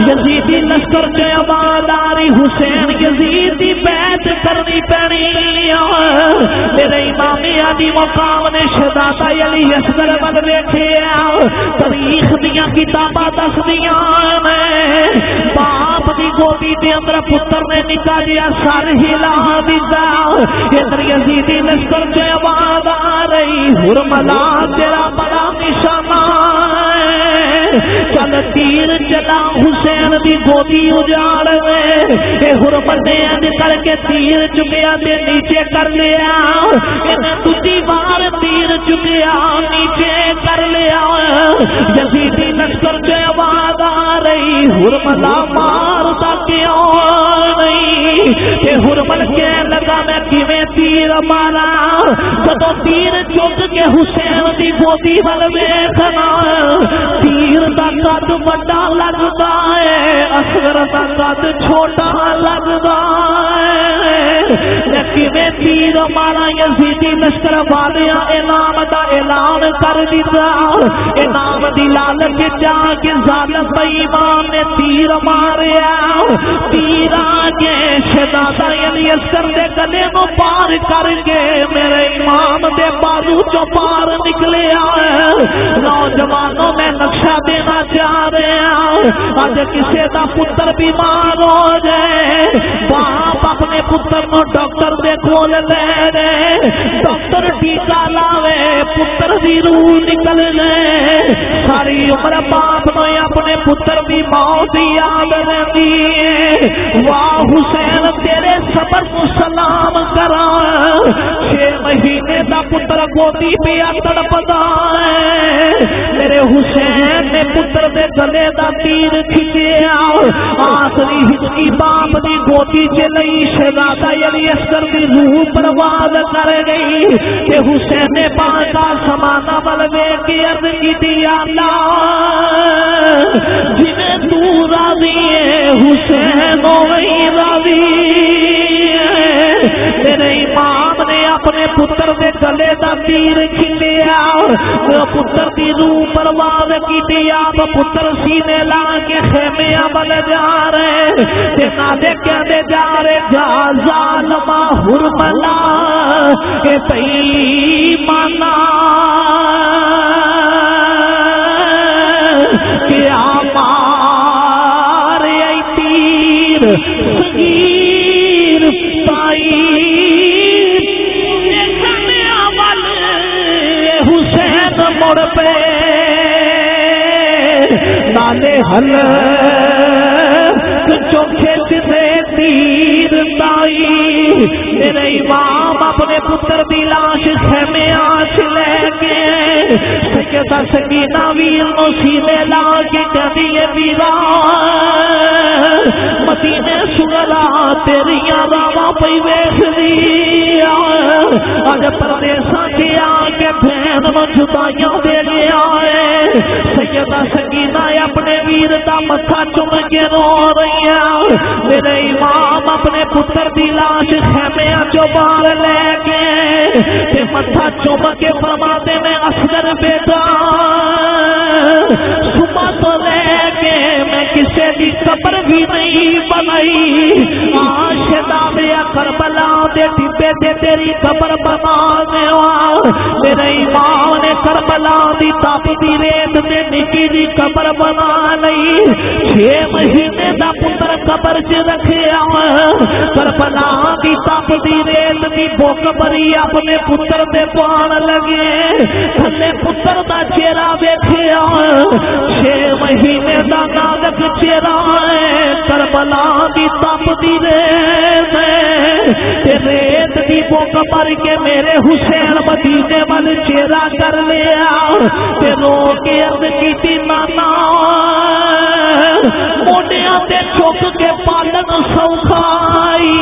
یزیدی لشکر کے آباد آ رہی حسین یزیدی بیعت کرنی پڑی. میرے امام علی مقام نے شہزادہ علی اصغر ول ویکھے تاریخ دیاں کتاباں دسدیاں باپ دی گودی دے اندر پتر نے نکا دیا سر ہلا دیتا. ادھر یزیدی لشکر کے آواز آ رہی حرملا تیرا بڑا نشانہ چل تیر چلا حسین دی گودی اجاڑ میں. اے حرمت نے اند کر کے تیر چکیا تے نیچے کر لیا. انہیں دوسری بار تیر چکیا نیچے کر لیا. یزیدی لشکر کے آواز آ رہی حرملا مارتا کیوں نہیں. کہ حرمت کہنے لگا میں کیویں تیر مارا. جدو تیر چک کے حسین دی گودی ول ویکھنا تیر دا قد بڑا لگدا ہے اصغر دا قد چھوٹا لگدا ہے. کیویں تیر مارا. یزیدی لشکر والیاں انعام دا اعلان کر دیتا. انعام دی لالچ جا کے ظالم بے ایمان نے تیر ماریا. تیر آگے شہزادہ علی اصغر دے گلے نو پار کر کے میرے امام دے بازو چوں پار نکلیا. نوجوانوں میں نقشہ دینا چاہ رہے ہیں اج کسے دا پتر بیمار ہو جائے باپ اپنے پتر نو ڈاکٹر دے کول لے رہے. ڈاکٹر ٹیکا لاوے پتر دی روح نکل لے. ساری عمر باپ نو اپنے پتر دی موت یاد رہتی ہے. واہ حسین تیرے صبر کو سلام کرا. 6 مہینے دا پتر گودی پیا تڑپدا ہے. میرے حسین نے پتر دے گلے دا تیر کھچیا. آخری ہچکی باپ دی گودی چ لئی شہزادہ علی اصغر دی روح پرواز کر گئی کہ حسین پاک کا سمانا ول ویکھ کے عرض کیتی اللہ جنہیں تو راضی ہے حسین وہی راضی ہے. میرے امام نے اپنے پتر دے گلے دا تیر کھلیا. پتر دی روح پرواز کیتی. آپ پتر سینے لا کے خیمے ول جا رہے تے نالے کہندے جا رہے جا ظالما حرملا اے بےایمانا کیا مارے ای تیر صغیر پائی. حسین مڑ پہ نالے حل چوکھے سے تیر تائی میرے امام اپنے پتر دی لاش خیمے آج لے کے سیدہ سکینہ ویر نو سینے لا کے کہتی ہے ویرا مدینے سگلا تیریاں راواں پئی ویکھ لیا اج پردیساں کے آ کے بہن نو جدائیاں دے گیا ہے سیدہ سکینہ اپنے ویر دا متھا چوم کے رو رہی ہے میرے امام اپنے پتر دی لاش خیمے چوں باہر لے کے متھا چوم کے فرماتے میں اصغر بیٹا صبح تو لے کے میں کسی دی قبر بھی نہیں بنائی آشدا دیا کربلا دے ٹبے دے تیری قبر بنا دیا میرے امام نے کربلا دی تاپ دی ریت دے نکی دی قبر بنا لئی 6 مہینے دا پتر قبر چ رکھیا کربلا دی تاپ دی ریت دی بوک بری اپنے پتر دے پان لگے تھلے پتر دا چہرہ ویکھیا 6 مہینے دا نازک چہرہ کربلا دی تاپ دی ریت ریت دی بوک بر کے میرے حسین مدینے وال چہرہ کر لیا تے رو کے عرض کیتی نانا موڈیاں تے چک کے پالن سوکھائی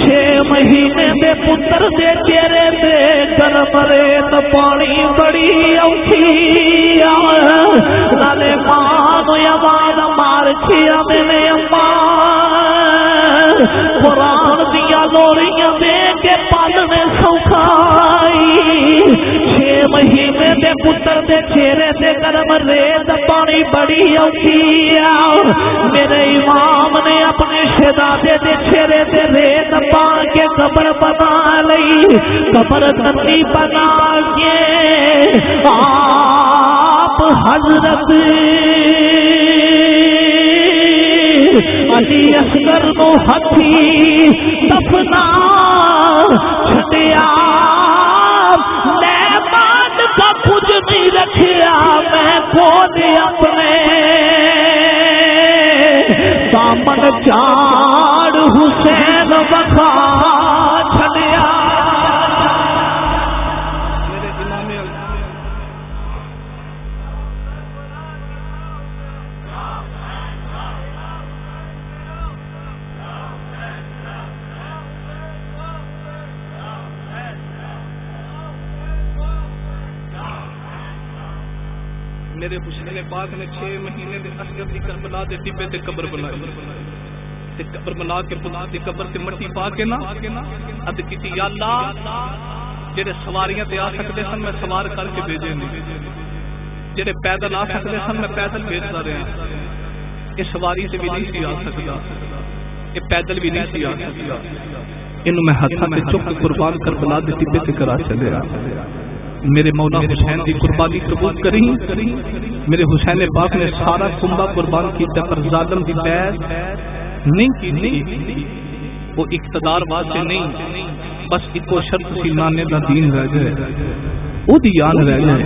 6 مہینے دے پتر دے چہرے تے گرم ریت پانی بڑی اوکھی نالے ماں نو آواز مار کھیا میرے اماں قرآن دیا لوریاں دے کے پالنے سوکھائی 6 مہینے دے پتر دے چہرے تے گرم ریت پانی بڑی اوکھی میرے امام نے اپنے شہزادے دے چہرے تے ریت پا کے قبر بنا لئی قبر تنی بنا کے آپ حضرت علی اصغر نو ہتھی دفنا چھٹیا میں بات کا کچھ نہیں رکھیا میں خود اپنے دامن چاڑ حسین وفا چھڑیا میرے حسین پاک نے 6 مہینے دے اصغر دی کربلا دے ٹبے تے قبر بنائی تے قبر بنا کے پلا دی قبر تے مٹی پا کے نا اد کیتی یا اللہ جڑے سواریاں تے آ سکدے سن میں سوار کر کے بھیجے نہیں جڑے پیدل آ سکدے سن میں پیدل بھیجدا رہا یہ سواری تے بھی نہیں سی آ سکدا یہ پیدل بھی نہیں سی آ سکدا اینو میں ہتھاں تے چک قربان کربلا دے ٹبے تے کرا چلیا میرے مولا حسین کی قربانی قبول کری میرے حسین پاک نے سارا کنبہ قربان کیتا پر ظالم دی بیعت نہیں کی وہ اقتدار واسطے نہیں بس ایکو شرط سی نانے دا دین رہ جائے او دی یان رہ جائے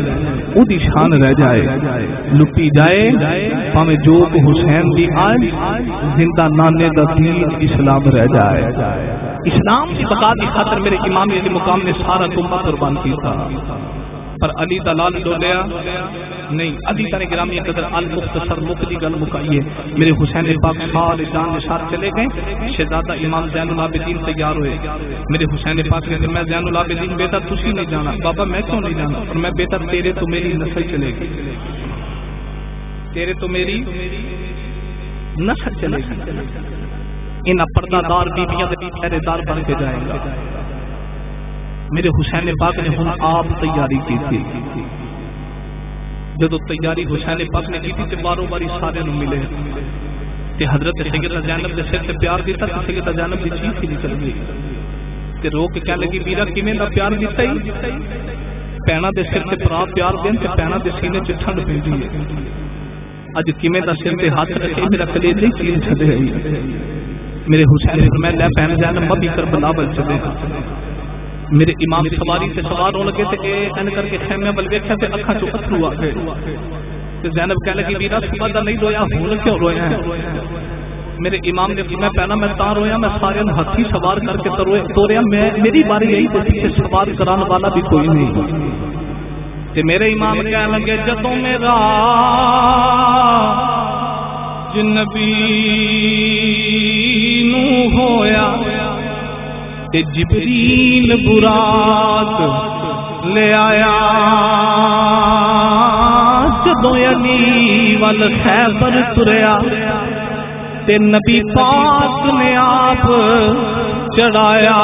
او دی شان رہ جائے لٹی جائے پاویں جو کو حسین دی آئے زندہ نانے دا دین اسلام رہ جائے اسلام کی بقا کی خاطر میرے امام علی مقام نے سارا کنبہ قربان کیا پر علی دلال ڈولیا نہیں علی تعالی گرامی قدر المختصر مقدی گل مکائیے میرے حسین پاک سال جان کے ساتھ چلے گئے شہزادہ امام زین العابدین تیار ہوئے میرے حسین پاک نے میں زین العابدین بیٹا تسی نہیں جانا بابا میں کیوں نہیں جانا اور میں بیٹا تیرے تو میری نسل چلے گی تیرے تو میری نسل چلے گی ان پردہ دار بیبیاں پہرے دار بن کے جائیں گا میرے حسین پاک نے ہن آپ تیاری کی تھی جدو تیاری حسین پاک نے کی تھی تے باروں باری سارے نو ملے تے حضرت سیدہ زینب دے سر تے پیار دیتا تے سیدہ زینب دی چیخ ہی نکل گئی تے رو کے کہنے لگی میرا کیویں دا پیار دیتا ہی پینا دے سر تے پرا پیار دین تے پینا دے سینے چ ٹھنڈ پیندی ہے اج کیویں دا سر تے ہاتھ رکھے میرا کلیجہ ہی چیل چھڈے میرے حسین نے فرمایا لے پہن جان مبی کربلا ول چلے میرے امام سواری سے سوار ہون لگے تے این کر کے خیمے ول ویکھیا تے اکھاں چوں اتھرو آ گئے تے زینب کہنے لگی ویرا صبح دا نہیں رویا ہن کیوں رویا ہے میرے امام نے فرمایا پہلا میں تاں رویا میں سارے ہاتھی سوار کر کے توریا میری باری یہی تو پیچھے سوار کرانے والا بھی کوئی نہیں تے میرے امام کہنے لگے جدوں میرا نبی نو ہویا تے جبریل برات لے آیا جدوں علی ول خیبر تریا تے نبی پاک نے آپ چڑھایا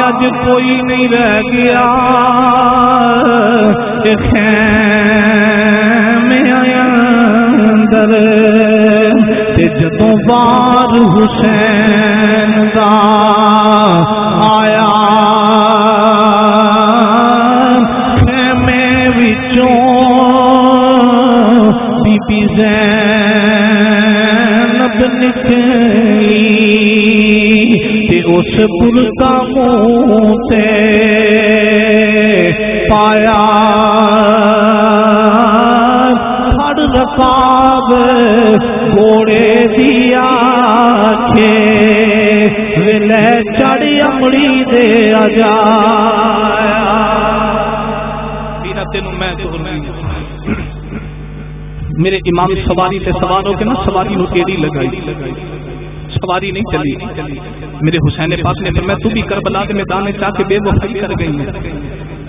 اج کوئی نہیں رہ گیا خیمے اندر تے جدوں بار حسین دا آیا خیمے وچوں بی بی زینب نکلی تے اس برقع منہ تے پایا پھڑ رکاب گھوڑے دیا کے ویلے چڑھ امڑی دے اجایا میرا تینوں میں تو میرے امام سواری تے سوار ہو کے نا سواری نو کیڑی لگائی سواری نہیں چلی میرے حسین پاک نے فرمایا تو بھی کربلا کے میدان میں جا کے بے وفائی کر گئی ہے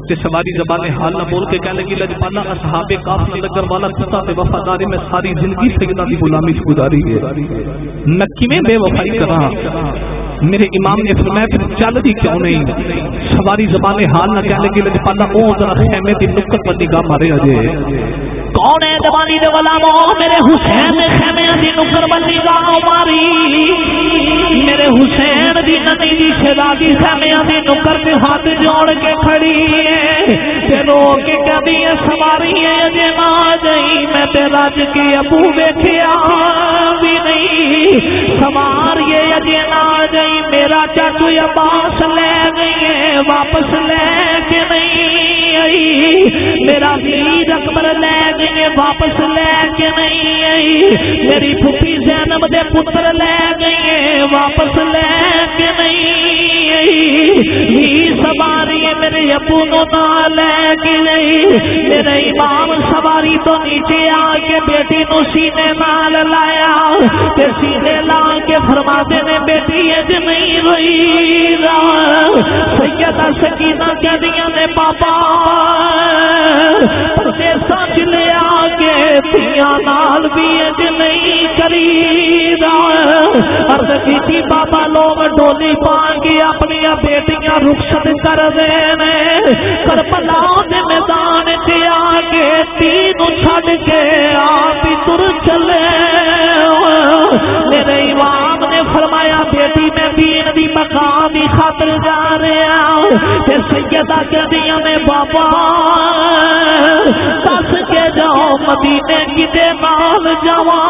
تے سواری زبان حال نہ بول کے کہنے لگی لجپالا اصحاب کافی لگر والا کتا تے وفاداری میں ساری زندگی سیدنا دی غلامی گزاری ہے میں کیویں بے وفائی کراں میرے امام نے فرمایا پھر چل دی کیوں نہیں سواری زبان حال نہ کہنے لگی لجپالا او ذرا خیمے دی نکت پر نگاہ مارے اجے کون ہے زبانی دے غلاموں میرے حسین نے خیمے دی نکر پر نگاہ ماری میرے حسین دی ننی دی شہزادی خیمے دی نکر پہ ہاتھ جوڑ کے کھڑی ہے تے رو کے کہدی ہے سواری ہے اجے نہ جئی میں تے رج کے ابو ویکھیا بھی نہیں سواری ہے اجے نہ جئی میرا چاچو عباس لے گئی ہے واپس لے کے نہیں آئی میرا ویر اکبر لے گئی واپس لے کے نہیں آئی میری پھوپھی زینب دے پتر لے گئی واپس لے کے نہیں آئی سواری میرے ابو نو نہ لے کے نہیں میرے امام سواری تو نیچے آ کے بیٹی نو سینے نال لایا تے سینے لا کے فرماتے نے بیٹی اج نہیں روئی سیدہ سکینہ کہدیاں نے پاپا پردیساں چ لے آ کے دھیاں نال بھی اج نہیں کری عرض کیتی بابا لوگ ڈولی پا کے اپنی بیٹیاں رخصت کر دینے کربلا دے میدان تے آ کے تین چھڈ کے آپ ہی تر چلے میرے امام نے فرمایا بیٹی میں دین دی مقام دی خاطر جا رہا تے سیدہ کہدیاں نے بابا دس کے جاؤ مدینے کتے نال جاواں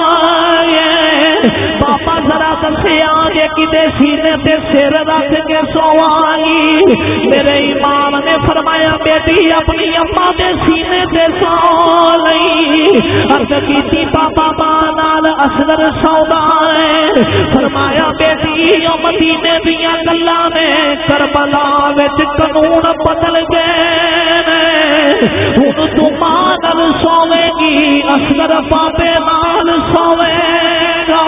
بابا ذرا دسیا جے کتے سینے تے سر رکھ کے سوائیں میرے امام نے فرمایا بیٹی اپنی اما دے سینے تے سو لئی عرض کیتی بابا ماں نال اصغر سودا ہے فرمایا بیٹی او مدینے دیاں گلاں نے کربلا وچ قانون بدل گئے ہن تو ماں نال سوے گی اصغر پاپے نال سوے گا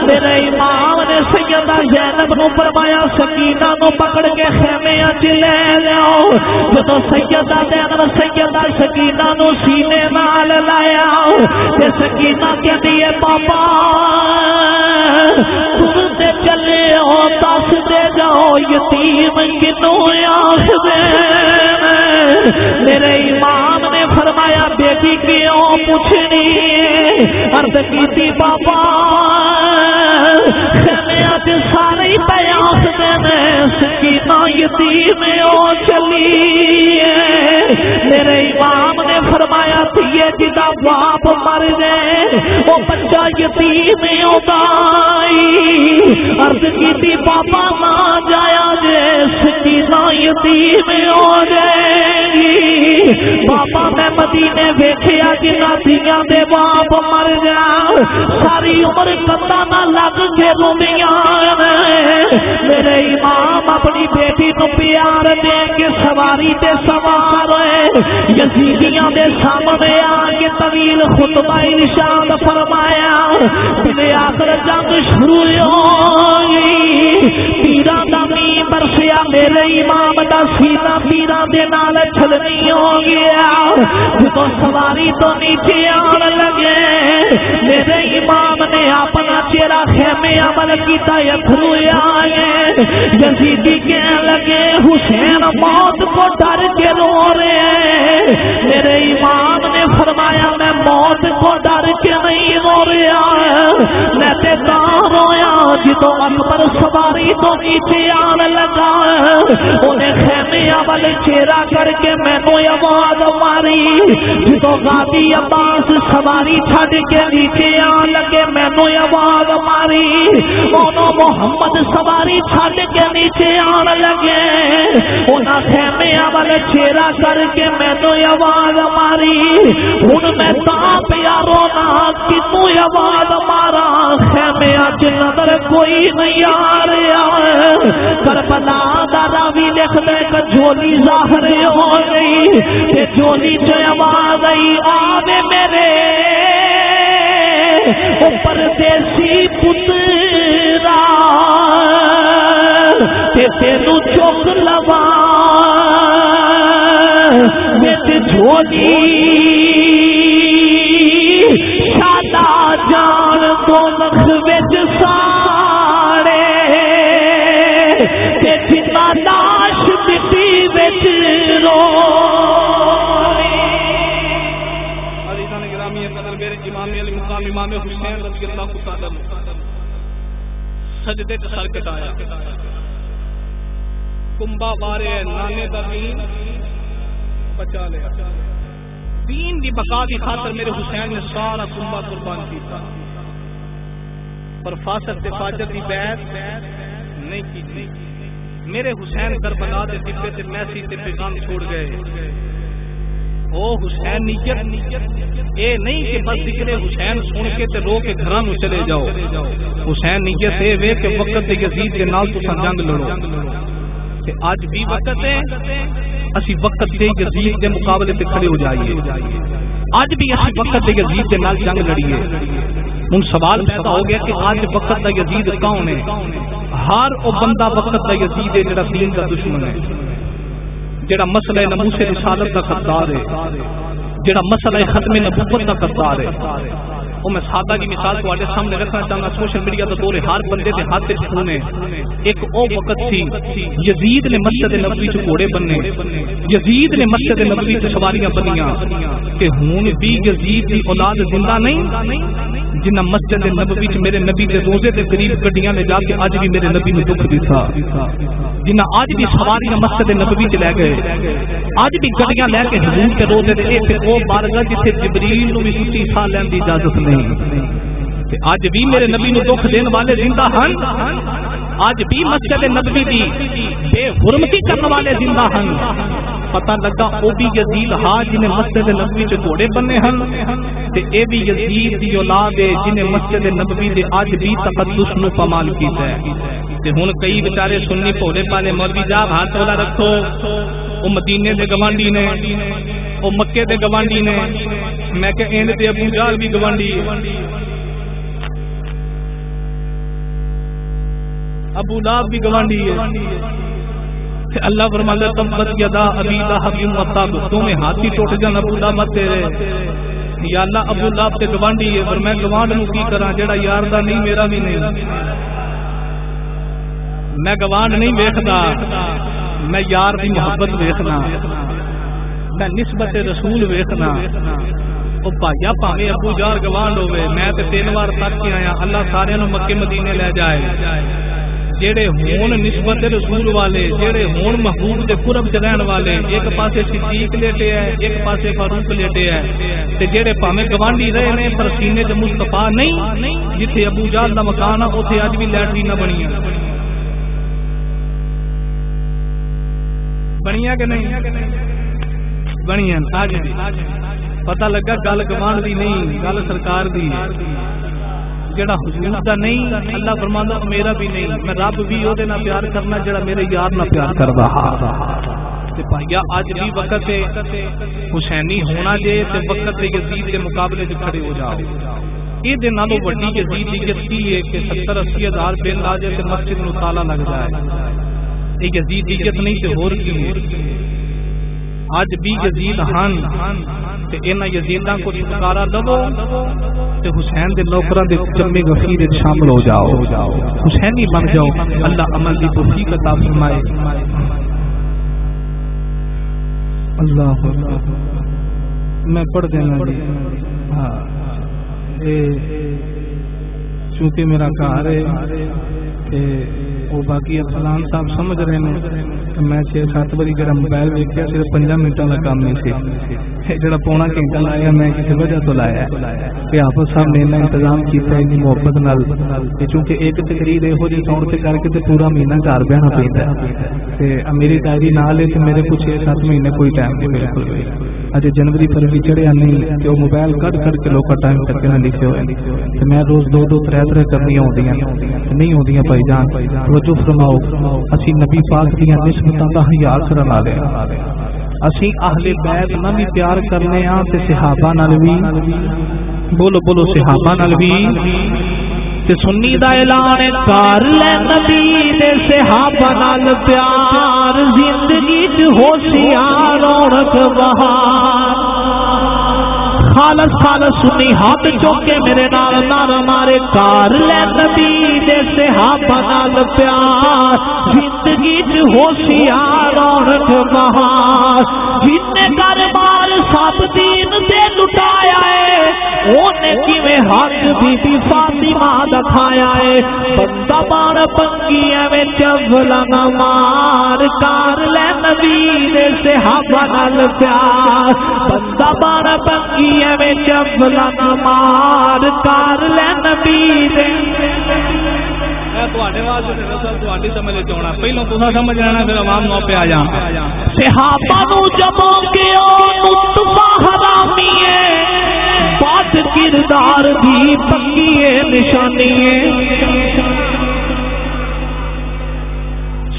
میرے امام نے سیدہ زینب نو فرمایا سکینہ نو پکڑ کے خیمے اچ لے جاؤ جدو سیدہ زینب سیدہ سکینہ نو سینے نال لایا تے سکینہ کہدی ہے پاپا تم تے چلے ہو دس دے جاؤ یتیم کنوں آکھدے میرے امام نے فرمایا بیٹی کیوں پوچھنی عرض کیتی بابا سارے پیاس دینے سکینہ یتیم او چلی میرے امام نے فرمایا تھیے جدا باپ مر گئے وہ بچہ یتیم او گائی عرض کیتی بابا نہ جایا جے سکینہ یتیم او جائے گی بابا میں مدینے ویکھیا جنہ دیاں دے باپ مر گیا ساری عمر کنداں نال لگ کے روندیاں میرے امام اپنی بیٹی کو پیار دے کے سواری تے سوار ہوئے یزیدیاں دے سامنے آ کے طویل خطبہ ارشاد فرمایا بلے آخر جنگ شروع ہوئی تیراں دا می برسیا میرے امام دا سینہ تیراں دے نال چھلنی ہو گیا جدوں سواری تو نیچے آن لگے میرے امام نے اپنا چہرہ خیمے عمل کیتا اتھرو آئے یزیدی کہنے لگے حسین موت کو ڈر کے رو رہے میرے امام نے فرمایا میں موت کو ڈر کے نہیں رو رہا میں تے رویا جدوں اکبر سواری تو نیچے آن لگا انہیں خیمے عمل چہرہ کر کے میں نے آواز ماری جدوں غازی عباس سواری چھڈ کے نیچے آن لگے میں نے آواز ماری انہوں محمد سواری چھڈ کے نیچے آن لگے انہاں خیمے عمل چہرہ کر کے میں نے آواز ماری ہن میں تاں پیارو نہ کتوں آواز مارا خیمے اج نظر کوئی نہیں آ رہا کربلا دا راوی لکھ دے کہ جھولی ظاہر ہو گئی تے جھولی جو آواز آئی آوے میرے اوپر دیسی پترا تے تینو چوک لوا وچ جھولی سادا جان تو نخ وچ ساڑے تے جنا لاش مٹی وچ رو امام علی مقام امام حسین رضی اللہ تعالی عنہ سجدے تے سر کٹایا کنبا وارے نانے دا دین بچا لیا دین دی بقا دی خاطر میرے حسین نے سارا کنبا قربان کیتا پر فاسق تے فاجر دی بیعت نہیں کی میرے حسین کربلا دے ڈبے تے میسی تے پیغام چھوڑ گئے او حسین نیت اے نہیں کہ بس ذکر حسین سن کے تے رو کے گھراں نو چلے جاؤ حسین نیت اے وے کہ وقت تے یزید دے نال تساں جنگ لڑو تے اج بھی وقت ہے اسی وقت تے یزید دے مقابلے تے کھڑے ہو جائیے اج بھی اسی وقت تے یزید دے نال جنگ لڑیے ہن سوال پیدا ہو گیا کہ آج وقت دا یزید کون ہے ہر او بندہ وقت دا یزید ہے جڑا دین دا دشمن ہے جڑا مسئلہ ناموس رسالت کا خطار ہے جڑا مسئلہ ختم نبوت کا خطار ہے وہ میں سادہ کی مثال تواڈے سامنے رکھنا چاہنا سوشل میڈیا دا دور ہر بندے دے ہاتھ وچ فون ہے ایک او وقت سی یزید نے مسجد نبوی چ گھوڑے بننے یزید نے مسجد نبوی چ سواریاں بنیاں کہ ہن بھی یزید دی اولاد زندہ نہیں جنہ مسجد نبوی چ میرے نبی دے روزے دے قریب گڈیاں لے جا کے اج بھی میرے نبی نو دکھ دتا جنہ اج بھی سواریاں مسجد نبوی چ لے گئے اج بھی گڈیاں لے کے حضور کے روزے دے تے او بارگاہ جتھے جبریل نو بھی سچی سا لین دی اجازت نہیں اج بھی میرے نبی نو دکھ دین والے زندہ ہن اج بھی مسجد نبوی دی بے حرمتی کرنے والے زندہ ہن پتہ لگا او بھی یزید ہا جنہیں مسجد نبوی چ گھوڑے بننے ہن تے اے بھی یزید دی اولاد ہے جنہیں مسجد نبوی دے اج بھی تقدس نو پامال کیتا ہے تے ہن کئی بیچارے سنی بھولے پالے مولوی صاحب ہاتھ والا رکھو او مدینے دے گوانڈی نے او مکے دے گوانڈی نے میں کہ اینڈ تے ابو جہل بھی گوانڈی ہے ابو لہب بھی گوانڈی ہے اللہ فرماتا ہے تبت یدا ابی لہب وتب تمہیں ہاتھی ٹوٹ جان ابو لہب مت تیرے یا اللہ ابو لہب تے گوانڈی ہے پر میں گوانڈ نو کی کراں جڑا یار دا نہیں میرا بھی نہیں میں گوانڈ نہیں ویکھدا میں یار دی محبت ویکھنا میں نسبت رسول ویکھنا او بھائیا پاویں ابو جہل گوانڈ ہوے میں تے 3 بار تک کے آیا اللہ سارے نو مکے مدینے لے جائے جڑے ہون نسبت رسول والے جڑے ہون محبوب دے قرب چ رہن والے ایک پاسے صدیق لیٹے ہے ایک پاسے فاروق لیٹے ہے تے جڑے پاویں گوانڈی رہے نے پر سینے تے مصطفی نہیں جتھے ابو جہل دا مکان ہے اوتھے اج بھی لیٹرین بنیاں کہ نہیں بنیاں آج بھی پتہ لگا گل گمان دی نہیں، گل سرکار دی ہے۔ جڑا حضور دا نہیں اللہ فرماندا میرا بھی نہیں، میں رب بھی او دے نال پیار کرنا جڑا میرے یار نال پیار کردا ہا۔ تے بھائیا اج بھی وقت ہے حسینی ہونا جے تے وقت یزید دے مقابلے وچ کھڑے ہو جاؤ۔ یہ دے نالوں وڈی یزید دی عزت کی ہے کہ 70-80 ہزار بل آ جائے تے مسجد نوں تالا لگ جائے۔ یہ یزید دی عزت نہیں تے ہور کی ہے؟ اج بھی یزید ہن تے انہاں یزیداں کو چھٹکارا لو تے حسین دے نوکراں دے جمع غفیر وچ شامل ہو جاؤ، حسینی بن جاؤ۔ اللہ عمل دی توفیق عطا فرمائے۔ اللہ میں پڑھ دینا جی۔ ہاں چونکہ میرا گھر ہے وہ باقی افسلان صاحب سمجھ رہے ہیں میں 6-7 باری جڑا موبائل ویکیا صرف 5 منٹوں کا کام نہیں سی، جڑا پونا گھنٹہ لایا میں کسی وجہ تو لایا کہ حافظ صاحب نے انتظام کیا اتنی محبت نال، چونکہ ایک تقریر یہو جی ساؤنڈ سے کر کے پورا مہینہ گھر بہنا پہنتا ہے۔ میری ڈائری نال ہے تو میرے کو 6-7 مہینے کوئی ٹائم نہیں بالکل اجے جنوری فروری چڑھیا نہیں کہ وہ موبائل کٹ کے لوگ ٹائم کر کے نہ لکھے ہوئے میں روز 2-3 کرنی نہیں ہوندیاں بھائی جان۔ توجہ فرماؤ، اسی نبی پاک دیاں نسبتاں دا حیا کرن والے اسی اہل بیت نال بھی پیار کرنے ہاں تے صحابہ نال بھی، بولو صحابہ نال بھی تے سنی دا اعلان کر لے نبی دے صحابہ نال پیار، زندگی چ ہوشیار رونق بہار۔ خالص سنی ہاتھ چوکے میرے نال نعرہ مارے کار لے نبی دے صحابہ نال پیار، زندگی چ ہوشیار رونق بہار۔ جن گھر بار سب دین تے لٹایا ہے اونے کیویں حق بی بی فاطمہ دکھایا ہے، بندہ بار پنگیاں وچ افلا نہ مار، کار لے نبی دے صحابہ نال پیار، بندہ بار پنگیاں وچ افلا نہ مار، کار لے نبی دے پہلو تسا سمجھ لینا پھر عوام نو پہ آ جا۔ صحابہ نو جمع کیو نطفہ حرامی ہے، بات کردار دی پکی ہے نشانی ہے۔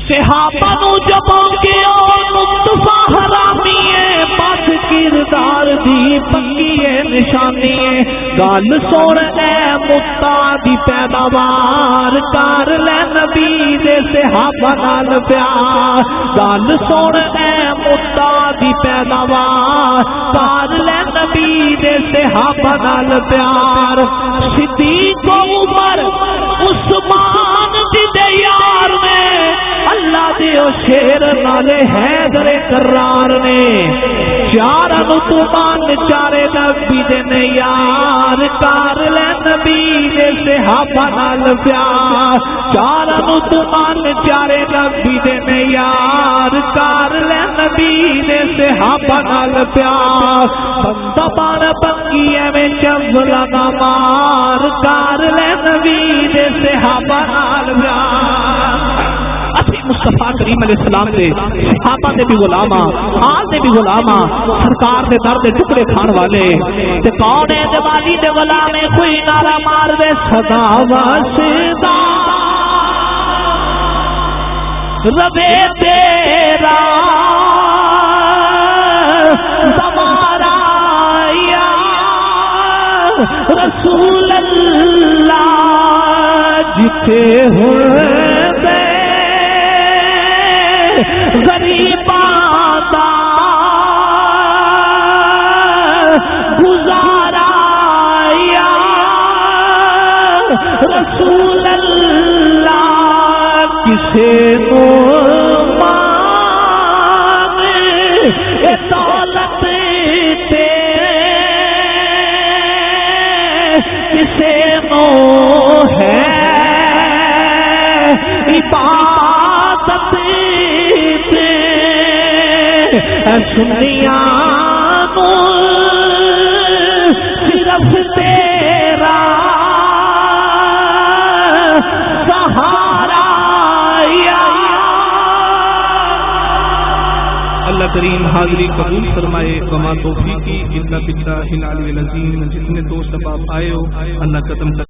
صحابہ نو جمع کیو نطفہ حرامی ہے، بات کردار دی پکی ہے نشانی ہے۔ گل سن اے متا دی پیداوار، کر لے نبی دے صحابہ نال پیار، گل سن اے متا دی پیداوار، کر لے نبی دے صحابہ نال پیار۔ صدیق عمر عثمان دی دے یار نے، اللہ دے او شیر نالے حیدر کرار نے، چار نتمان چارے نبی دے یار، کار لے نبی دے صحابہ نال پیار، چار نتمان چارے نبی دے یار، کار لے نبی دے صحابہ نال پیار۔ بندہ بار بنگیاں میں چولا نہ مار، کار لے نبی دے صحابہ نال پیار۔ مصطفیٰ کریم علیہ السلام دے صحابہ دے بھی غلاماں، آل دے بھی غلاماں، سرکار دے در دے ٹکڑے کھان والے تے کون ہے دیوالی دے غلام کوئی نعرہ مار دے صدا واسطہ ربے تیرا زمارا یا رسول اللہ جتے ہوئے غریباں دا گزارا یا رسول اللہ، کسے نو مان اے دولت تے کسے نو ہے عبادت سنیا تو صرف تیرا سہارا یا اللہ کریم حاضری قبول فرمائے. وما توفیقی الا باللہ العلی العظیم. جتنے دوست اب آپ آئے ہو اللہ قدم